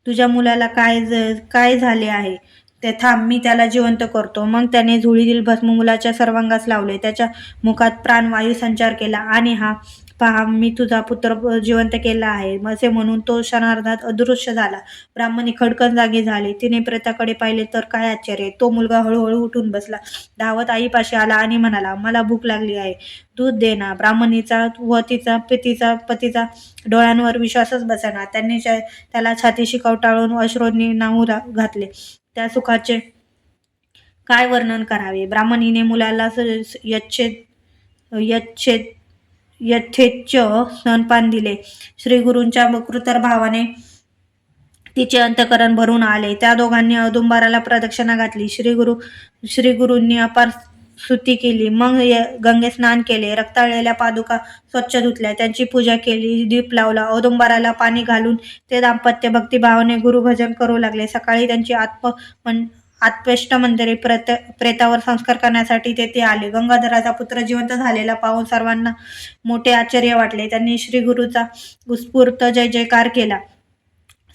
तुझ्या मुलाला काय झाले आहे ते थांब, मी त्याला जिवंत करतो. मग त्याने झुळीतील भस्म मुलाच्या सर्वांगास लावले. त्याच्या मुखात प्राणवायू संचार केला आणि हा पहा, मी तुझा पुत्र जिवंत केला आहे असे म्हणून तो क्षणार्धात अदृश्य झाला. ब्राह्मणी खडकन जागी झाली. तिने प्रेताकडे पाहिले तर काय आश्चर्य! तो मुलगा हळूहळू उठून बसला. धावत आईपाशी आला आणि म्हणाला, मला भूक लागली आहे, दूध दे ना. ब्राह्मणीचा व तिचा पतीचा डोळ्यांवर विश्वासच बसेना. त्यांनी त्याला छातीशी कवटाळून अश्रूंनी न्हाऊ घातले. त्या सुखाचे काय वर्णन करावे. ब्राह्मणीने मुलाला यथेच्छ स्तनपान दिले. श्रीगुरूंच्या कृतर भावाने तिचे अंतःकरण भरून आले. त्या दोघांनी औदुंबराला प्रदक्षिणा घातली. श्रीगुरूंनी अपार स्तुती केली. मग गंगे स्नान केले, रक्ताळलेल्या पादुका स्वच्छ धुतल्या, त्यांची पूजा केली, दीप लावला. औदुंबराला पाणी घालून ते दाम्पत्य भक्तिभावाने गुरुभजन करू लागले. सकाळी त्यांची आत्पेष्ट मंदिरे प्रेतावर संस्कार करण्यासाठी तेथे आले. गंगाधराचा पुत्र जिवंत झालेला पाहून सर्वांना मोठे आश्चर्य वाटले. त्यांनी श्री गुरुचा उत्स्फूर्त जय जयकार केला.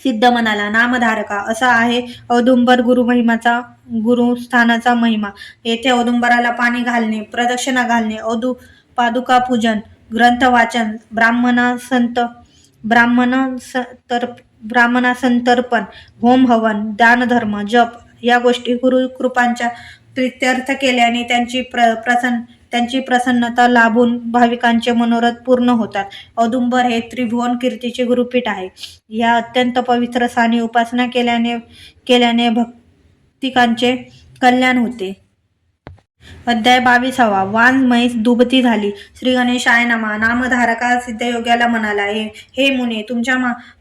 सिद्ध म्हणाला, नामधारका असा आहे औदुंबर गुरुस्थानाचा महिमा. येथे औदुंबराला पाणी घालणे, प्रदक्षिणा घालणे, पादुका पूजन, ग्रंथ वाचन, ब्राह्मणासंतर्पण, होम हवन, दानधर्म, जप या गोष्टी गुरुकृपांच्या प्रित्यर्थ केल्याने त्यांची प्रसन्नता लाभून भाविकांचे मनोरथ पूर्ण होतात. औदुंबर हे त्रिभुवन कीर्तीचे गुरुपीठ आहे. या अत्यंत पवित्र स्थानी उपासना केल्याने भक्तिकांचे कल्याण होते. अध्याय 22. वान म्हैस दुभती झाली. श्री गणेशाय नमः. नामधारका सिद्धयोग्याला म्हणाला, हे मुने,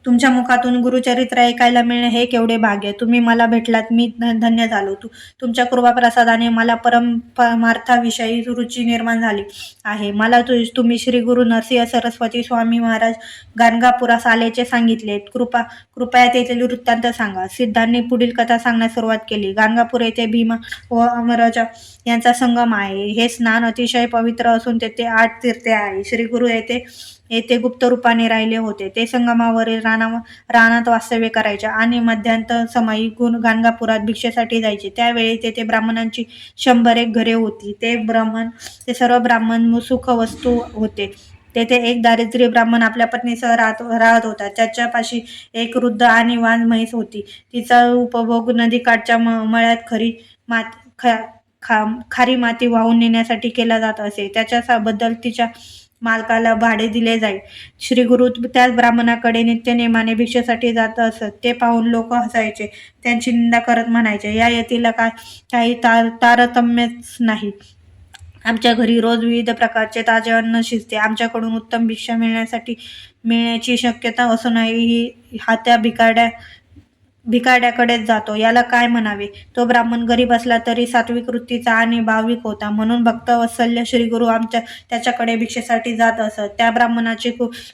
तुमच्या मुखातून गुरुचरित्र ऐकायला मिळणे हे केवढे भाग्य. तुम्ही मला भेटलात, मी धन्य झालो. तुमच्या कृपाप्रसादाने मला परमार्थाविषयी रुची निर्माण झाली आहे. मला तुम्ही श्री गुरु नरसिंह सरस्वती स्वामी महाराज गाणगापुरास आल्याचे सांगितले. कृपया तेथील वृत्तांत सांगा. सिद्धांनी पुढील कथा सांगण्यास सुरुवात केली. गाणगापूर येथे भीमा व अमरजा यांचा संगम आहे. हे स्नान अतिशय पवित्र असून तेथे 8 तीर्थे आहे. श्री गुरु येथे गुप्त रूपाने राहिले होते. ते संगमावरील रानात वास्तव्य करायचे आणि मध्यांत समयी गाणगापुरात भिक्षेसाठी जायचे. त्यावेळी तेथे ब्राह्मणांची 101 घरे होती. ते सर्व ब्राह्मण सुखवस्तू होते. तेथे एक दारिद्र्य ब्राह्मण आपल्या पत्नीसह राहत होता. त्याच्यापाशी एक वृद्ध आणि वान म्हैस होती. तिचा उपभोग नदीकाठच्या मळ्यात खारी माती वाहून नेण्यासाठी केला जात असे. त्याच्याबद्दल तिच्या मालकाला भाडे दिले जाई. श्री गुरु त्याच ब्राह्मणाकडे नित्यनेमाने भिक्षेसाठी जात असत. ते पाहून लोक हसायचे, त्यांची निंदा करत म्हणायचे, या यतीला काही तारतम्यच नाही. आमच्या घरी रोज विविध प्रकारचे ताजे अन्न शिजते. आमच्याकडून उत्तम भिक्षा मिळण्याची शक्यता असूनही हा त्या भिकारड्याकडेच जातो. याला काय म्हणावे. तो ब्राह्मण गरीब असला तरी सात्विक वृत्तीचा आणि भाविक होता. म्हणून भक्तवत्सल्य श्रीगुरु त्याच्याकडे भिक्षेसाठी जात असत. त्या ब्राह्मणाचे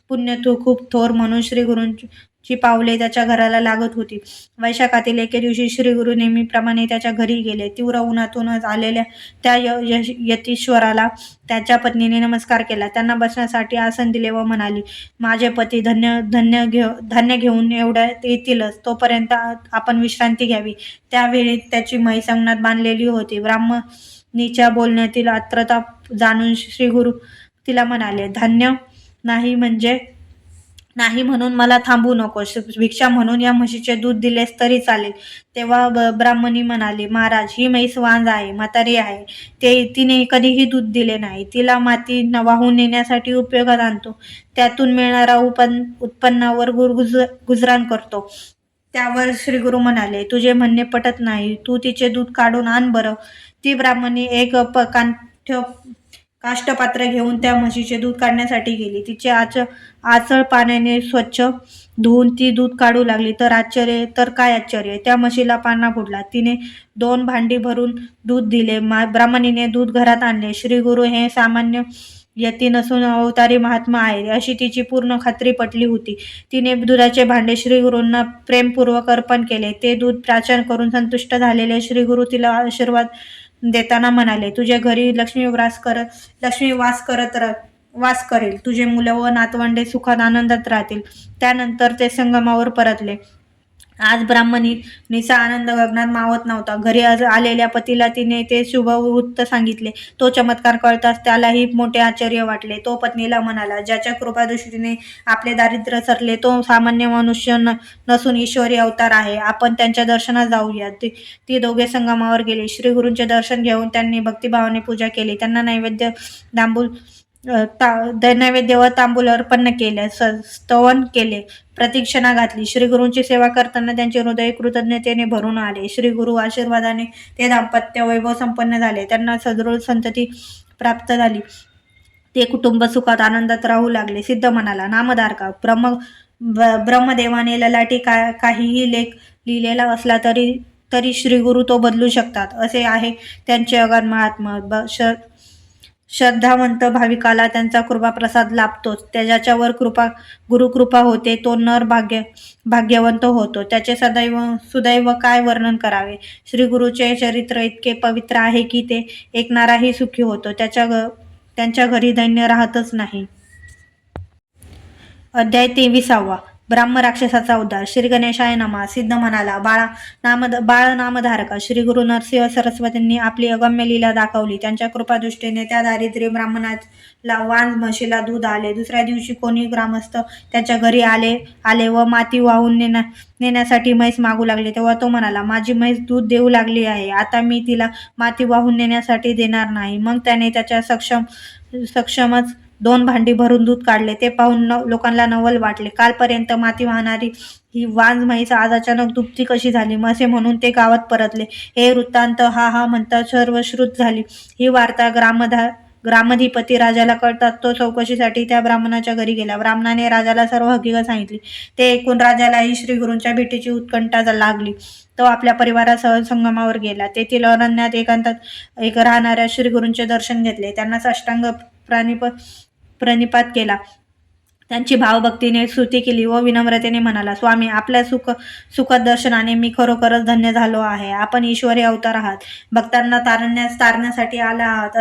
पुण्य खूप थोर म्हणून श्रीगुरूंची पावले त्याच्या घराला लागत होती. वैशाखातील एके दिवशी श्रीगुरु नेहमीप्रमाणे त्याच्या घरी गेले. तीव्र उन्हातूनच आलेल्या त्या यतीश्वराला त्याच्या पत्नीने नमस्कार केला. त्यांना बसण्यासाठी आसन दिले व म्हणाली, माझे पती धान्य घेऊन एवढ्यात येतीलच, तोपर्यंत आपण विश्रांती घ्यावी. त्यावेळी त्याची म्हैस अंगणात बांधलेली होती. ब्राह्मणीच्या बोलण्यातील आर्द्रता जाणून श्रीगुरु तिला म्हणाले, धान्य नाही म्हणून मला थांबू नकोस. भिक्षा म्हणून या म्हशीचे दूध दिलेस तरी चालेल. तेव्हा ब्राह्मणी म्हणाली, महाराज, ही म्हैस वांज आहे, म्हातारी आहे. तिने कधीही दूध दिले नाही. तिला माती वाहून नेण्यासाठी उपयोगात आणतो. त्यातून मिळणारा उत्पन्नावर गुजराण करतो. त्यावर श्रीगुरु म्हणाले, तुझे म्हणणे पटत नाही. तू तिचे दूध काढून आण बरं. ती ब्राह्मणी एक काष्टपात्र घेऊन त्या म्हशीचे दूध काढण्यासाठी गेली. तिचे आचळ पाण्याने स्वच्छ धुवून ती दूध काढू लागली. तर काय आश्चर्य, त्या म्हशीला पाना फुटला. तिने 2 भांडी भरून दूध दिले. ब्राह्मणीने दूध घरात आणले. श्रीगुरु हे सामान्य यती नसून अवतारी महात्मा आहे अशी तिची पूर्ण खात्री पटली होती. तिने दुधाचे भांडे श्रीगुरूंना प्रेमपूर्वक अर्पण केले. ते दूध प्राशन करून संतुष्ट झालेले श्रीगुरु तिला आशीर्वाद देताना म्हणाले, तुझ्या घरी लक्ष्मी वास करेल. तुझे मुलं व नातवंडे सुखात आनंदात राहतील. त्यानंतर ते संगमावर परतले. आज ब्राह्मणीचा आनंद गगनात मावत नव्हता. घरी आलेल्या पतीला तिने ते शुभ वृत्त सांगितले. तो चमत्कार कळताच त्यालाही मोठे आश्चर्य वाटले. तो पत्नीला म्हणाला, ज्याच्या कृपादृष्टीने आपले दारिद्र्य सरले तो सामान्य मनुष्य नसून ईश्वरी अवतार आहे. आपण त्यांच्या दर्शनात जाऊया. ती दोघे संगमावर गेली. श्रीगुरूंचे दर्शन घेऊन त्यांनी भक्तिभावाने पूजा केली. त्यांना नैवेद्य व तांबूल अर्पण केले, स्तवन केले, प्रदक्षिणा घातली. श्रीगुरूंची सेवा करताना त्यांचे हृदय कृतज्ञतेने भरून आले. श्रीगुरु आशीर्वादाने ते दाम्पत्य वैभव संपन्न झाले. त्यांना सदृढ संतती प्राप्त झाली. ते कुटुंब सुखात आनंदात राहू लागले. सिद्ध म्हणाला, नामधारका, ब्रह्मदेवाने ललाटी काहीही लेख लिहिलेला असला तरी तरी श्रीगुरु तो बदलू शकतात असे आहे त्यांचे अगण्य महात्म्य. श्रद्धावंत भाविकाला त्यांचा कृपा प्रसाद लाभतोच. ज्याच्यावर गुरुकृपा होते तो नर भाग्यवंत होतो. त्याचे सुदैव काय वर्णन करावे. श्री गुरुचे चरित्र इतके पवित्र आहे की ते ऐकणाराही सुखी होतो. त्यांच्या घरी दैन्य राहतच नाही. अध्याय 23. ब्राह्म राक्षसाचा उद्धार. श्री गणेशाय नमः. सिद्ध म्हणाला, बाळ नामधारका. श्री गुरु नरसिंह सरस्वतींनी आपली अगम्य लीला दाखवली. त्यांच्या कृपादृष्टीने त्या दारिद्र्य ब्राह्मणाला वाण म्हशीला दूध आले. दुसऱ्या दिवशी कोणी ग्रामस्थ त्यांच्या घरी आले व माती वाहून नेण्यासाठी म्हैस मागू लागले. तेव्हा तो म्हणाला, माझी म्हैस दूध देऊ लागली आहे, आता मी तिला माती वाहून नेण्यासाठी देणार नाही. मग त्याने त्याच्या सक्षमच 2 भांडी भरून दूध काढले. ते पाहून लोकांना नवल वाटले. कालपर्यंत माती वाहणारी ही वांज म्हैस आज अचानक दुभती कशी झाली असे म्हणून ते गावात परतले. हे वृत्तांत हा म्हणता सर्व श्रुत झाली. ही वार्ता ग्रामधिपती राजाला कळतात तो चौकशीसाठी त्या ब्राह्मणाच्या घरी गेला. ब्राह्मणाने राजाला सर्व हकीकत सांगितली. ते ऐकून राजालाही श्रीगुरूंच्या भेटीची उत्कंठा लागली. तो आपल्या परिवारासह संगमावर गेला. तेथील अरण्यात एकांतात राहणाऱ्या श्रीगुरूंचे दर्शन घेतले. त्यांना साष्टांग प्रणिपात केला. त्यांची भावभक्तीने स्तुती केली व विनम्रतेने म्हणाला, स्वामी, आपल्या सुखद दर्शनाने मी खरोखरच धन्य झालो आहे. आपण ईश्वरी अवतार आहात. भक्तांना तारण्यासाठी आला आहात.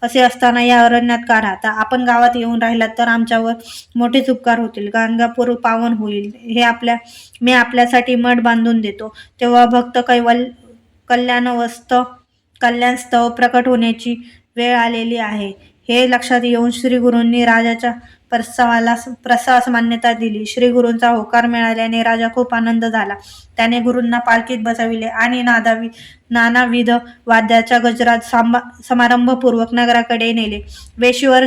असे असताना या अरण्यात का राहता? आपण गावात येऊन राहिलात तर आमच्यावर मोठेच उपकार होतील. गाणगापूर पावन होईल. मी आपल्यासाठी मठ बांधून देतो. तेव्हा भक्त कल्याणस्तव प्रकट होण्याची वेळ आलेली आहे. हे लक्षात येऊन श्रीगुरूंनी राजाच्या प्रस्तावास मान्यता दिली. श्रीगुरूंचा होकार मिळाल्याने राजा खूप आनंद झाला. त्याने गुरूंना पालखीत बसविले आणि नानाविध वाद्याच्या गजरात समारंभपूर्वक नगराकडे नेले. वेशीवर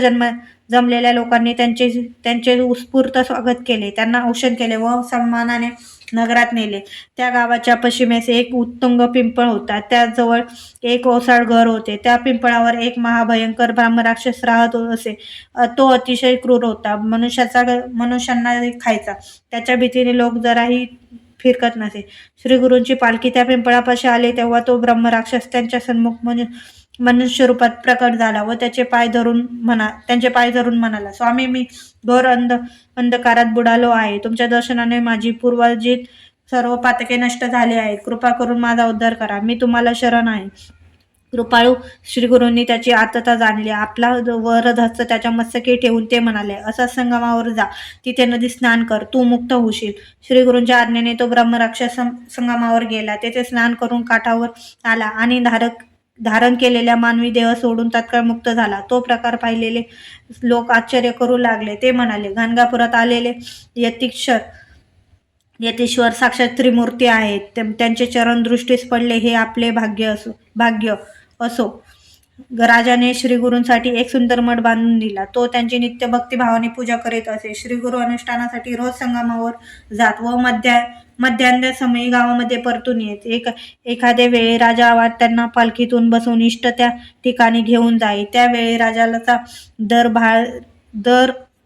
जमलेल्या लोकांनी त्यांचे उत्स्फूर्त स्वागत केले. त्यांना औक्षण केले व सन्मानाने नगरात नेले. त्या गावाच्या पश्चिमेस एक उत्तुंग पिंपळ होता. त्याजवळ एक ओसाड घर होते. त्या पिंपळावर एक महाभयंकर ब्रह्मराक्षस राहत असे. तो अतिशय क्रूर होता. मनुष्यांना खायचा. त्याच्या भीतीने लोक जराही फिरकत नसे. श्रीगुरूंची पालखी त्या पिंपळापाशी आली तेव्हा तो ब्रह्मराक्षस त्यांच्या सन्मुख मनुष्य रूपात प्रकट झाला व त्यांचे पाय धरून म्हणाला, स्वामी, मी घोर अंधकारात बुडालो आहे. तुमच्या दर्शनाने माझी पूर्वजित सर्व पातके नष्ट झाली आहेत. कृपा करून माझा उद्धार करा. मी तुम्हाला शरण आहे. कृपाळू श्रीगुरूंनी त्याची आर्तता जाणली. आपला वरद हस्त त्याच्या मस्तकी ठेवून ते म्हणाले, असा संगमावर जा. तिथे नदी स्नान कर. तू मुक्त होशील. श्रीगुरूंच्या आज्ञेने तो ब्रह्मराक्षस संगमावर गेला. तेथे स्नान करून काठावर आला आणि धारण केलेल्या मानवी देह सोडून तात्काळ मुक्त झाला. तो प्रकार पाहिलेले लोक आश्चर्य करू लागले. ते म्हणाले, गाणगापुरात आलेले यतीश्वर साक्षात त्रिमूर्ती आहेत. त्यांचे चरण दृष्टीस पडले हे आपले भाग्य असो. राजाने श्रीगुरूंसाठी एक सुंदर मठ बांधून दिला. तो त्यांची नित्य भक्तिभावाने पूजा करीत असे. श्रीगुरू अनुष्ठानासाठी रोज संगमावर जात व मध्यान्ह समयी गावामध्ये परतून येत. एखाद्या वेळी राजा त्यांना पालखीतून बसवून इष्ट त्या ठिकाणी घेऊन जाई. त्यावेळी राजाचा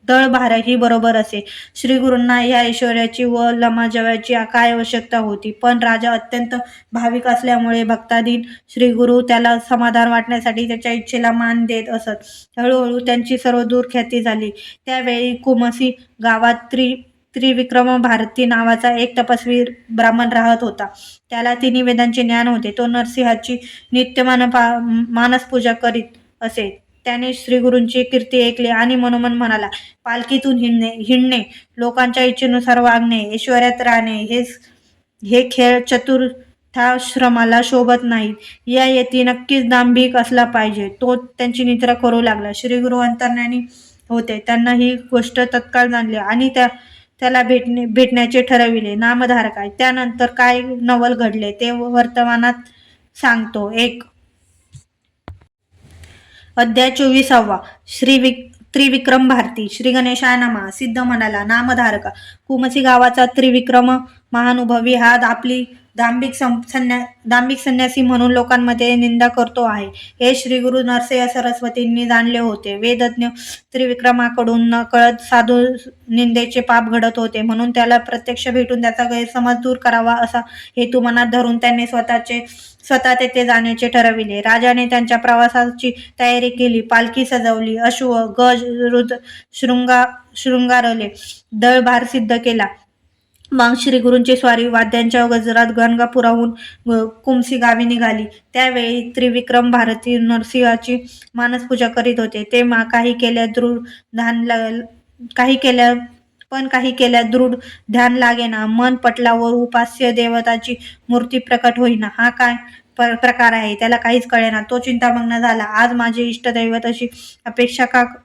दळभारही बरोबर असे. श्रीगुरूंना या ऐश्वर्याची व लमाजव्याची काय आवश्यकता होती. पण राजा अत्यंत भाविक असल्यामुळे भक्ताधीन श्रीगुरू त्याला समाधान वाटण्यासाठी त्याच्या इच्छेला मान देत असत. हळूहळू त्यांची सर्व दूर ख्याती झाली. त्यावेळी कुमसी गावात त्रिविक्रम भारती नावाचा एक तपस्वी ब्राह्मण राहत होता. त्याला 3 वेदांचे ज्ञान होते. तो नरसिंहाची नित्य मानसपूजा करीत असे. त्याने श्रीगुरूंची कीर्ती ऐकली आणि मनोमन म्हणाला, पालखीतून हिंडणे, लोकांच्या इच्छेनुसार वागणे, ऐश्वर्यात राहणे हे खेळ चतुर्थाश्रमाला शोभत नाहीत. या यती नक्कीच दांभिक असला पाहिजे. तो त्यांची निद्रा करू लागला. श्रीगुरू अंतर्ज्ञानी होते. त्यांना ही गोष्ट तत्काळ जाणली आणि त्याला भेटण्याचे ठरविले. नामधारका, त्यानंतर काय नवल घडले ते वर्तमानात सांगतो. 1. अध्याय 24. त्रिविक्रम भारती. श्री गणेशाय नमः. सिद्ध म्हणाला, नामधारका. कुमसी गावाचा त्रिविक्रम महानुभवी हा आपली दांभिक संन्यासी म्हणून लोकांमध्ये निंदा करतो आहे. हे श्री गुरु नरसिंह सरस्वतींनी जाणले होते. वेदज्ञ त्रिविक्रमाकडून नकळत साधू निंदेचे पाप घडत होते, म्हणून त्याला प्रत्यक्ष भेटून त्याचा गैरसमज दूर करावा असा हेतू मनात धरून त्यांनी स्वतः तेथे जाण्याचे ठरविले. राजाने त्यांच्या प्रवासाची तयारी केली. पालखी सजवली, अश्व गज शृंगारले, दळभार सिद्ध केला. मग श्री गुरूंची स्वारी वाद्यांच्या गजरात गणगापुराहून कुमसी गावी निघाली. त्यावेळी त्रिविक्रम भारती नरसिंहाची मानसपूजा करीत होते. ते काही केल्या दृढ ध्यान लागेना. मन पटलावर उपास्य देवताची मूर्ती प्रकट होईना. हा काय प्रकार आहे, त्याला काहीच कळेना. तो चिंतामग्न झाला. आज माझे इष्टदैवत अशी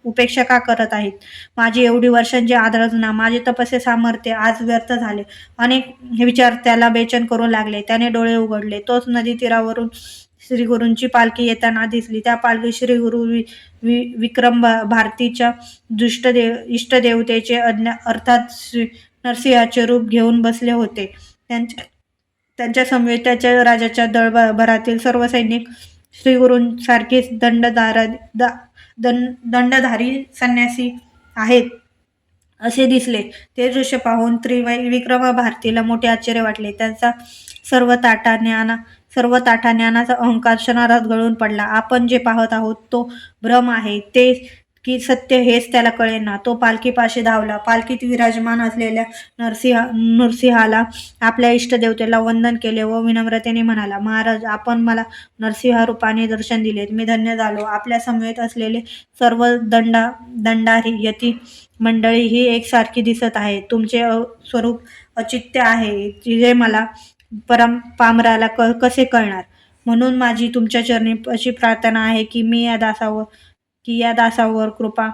उपेक्षा का करत आहेत? माझी एवढी वर्षांची आराधना, माझे तपस्या सामर्थ्य आज व्यर्थ झाले. अनेक विचार त्याला बेचैन करू लागले. त्याने डोळे उघडले. तोच नदी तीरावरून श्री गुरूंची पालखी येताना दिसली. त्या पालखीत श्री गुरु विक्रम भारतीच्या इष्टदेवतेचे अर्थात नरसिंहाचे रूप घेऊन बसले होते. त्यांच्या समवेत त्याच्या राजाच्या दळभरातील सर्व सैनिक श्री गुरूंसारखेच दंडधारी संन्यासी आहेत असे दिसले. ते दृश्य पाहून त्रिविक्रम भारतीला मोठे आश्चर्य वाटले. त्यांचा सर्व ताठा ज्ञानाचा अहंकार क्षणार्धात गळून पडला. आपण जे पाहत आहोत तो भ्रम आहे ते की सत्य हेच त्याला कळेना. तो पालखीपाशी धावला. पालखीत विराजमान असलेल्या नरसिंहाला आपल्या इष्टदेवतेला वंदन केले व विनम्रतेने म्हणाला, महाराज, आपण मला नरसिंह रूपाने दर्शन दिलेत. मी धन्य झालो. आपल्या समवेत असलेले सर्व दंडारी यती मंडळी ही एकसारखी दिसत आहे. तुमचे स्वरूप अचित्य आहे, जे मला पामराला कसे कळणार? म्हणून माझी तुमच्या चरणी अशी प्रार्थना आहे की या दासावर कृपा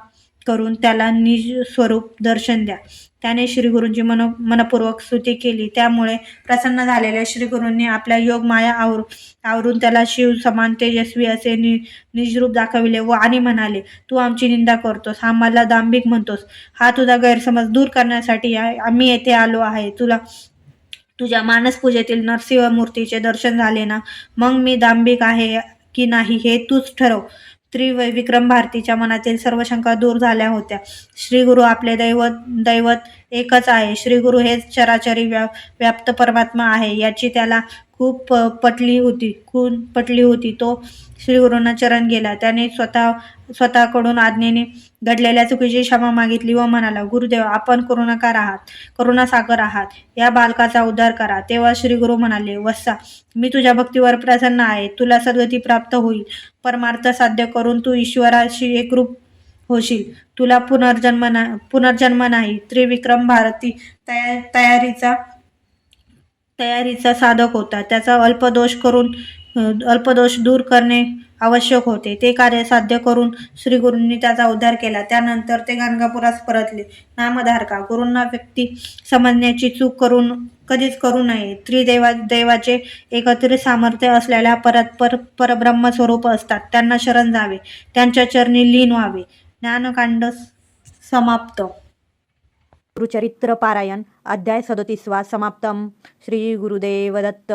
करून त्याला निज स्वरूप दर्शन द्या. त्याने श्रीगुरूंची मनपूर्वक स्तुती केली. त्यामुळे प्रसन्न झालेल्या श्रीगुरूंनी आपल्या योग माया आवरून त्याला शिव समान तेजस्वी असे निजरूप दाखविले आणि म्हणाले, तू आमची निंदा करतोस, आम्हाला दांभिक म्हणतोस. हा तुझा गैरसमज दूर करण्यासाठी आम्ही येथे आलो आहे. तुझ्या मानसपूजेतील नरसिंह मूर्तीचे दर्शन झाले ना, मग मी दांभिक आहे की नाही हे तूच ठरव. त्रिविक्रम भारतीच्या मनातील सर्व शंका दूर झाल्या होत्या. श्रीगुरु आपले दैवत एकच आहे. श्रीगुरु हेच चराचरी व्याप्त परमात्मा आहे याची त्याला खूप पटली होती. तो श्रीगुरूंना चरण गेला. त्याने स्वतःकडून आज्ञेने घडलेल्या चुकीची क्षमा मागितली व म्हणाला, गुरुदेव, आपण करुणासागर आहात. या बालकाचा उद्धार करा. तेव्हा श्रीगुरु म्हणाले, वत्सा, मी तुझ्या भक्तीवर प्रसन्न आहे. तुला सद्गती प्राप्त होईल. परमार्थ साध्य करून तू ईश्वराशी एकरूप होशील. तुला पुनर्जन्म नाही. त्रिविक्रम भारती तयारीचा साधक होता. त्याचा अल्पदोष दूर करणे आवश्यक होते. ते कार्य साध्य करून श्रीगुरूंनी त्याचा उद्धार केला. त्यानंतर ते गणगापुरास परतले. नामधारका, गुरूंना व्यक्ती समजण्याची चूक कधीच करू नये. त्रिदेवाचे एकत्रित सामर्थ्य असलेल्या परब्रह्म स्वरूप असतात. त्यांना शरण जावे, त्यांच्या चरणी लीन व्हावे. ज्ञानकांड समाप्त. गुरुचरित्र पारायण अध्याय 37 समाप्तम. श्री गुरुदेव दत्त.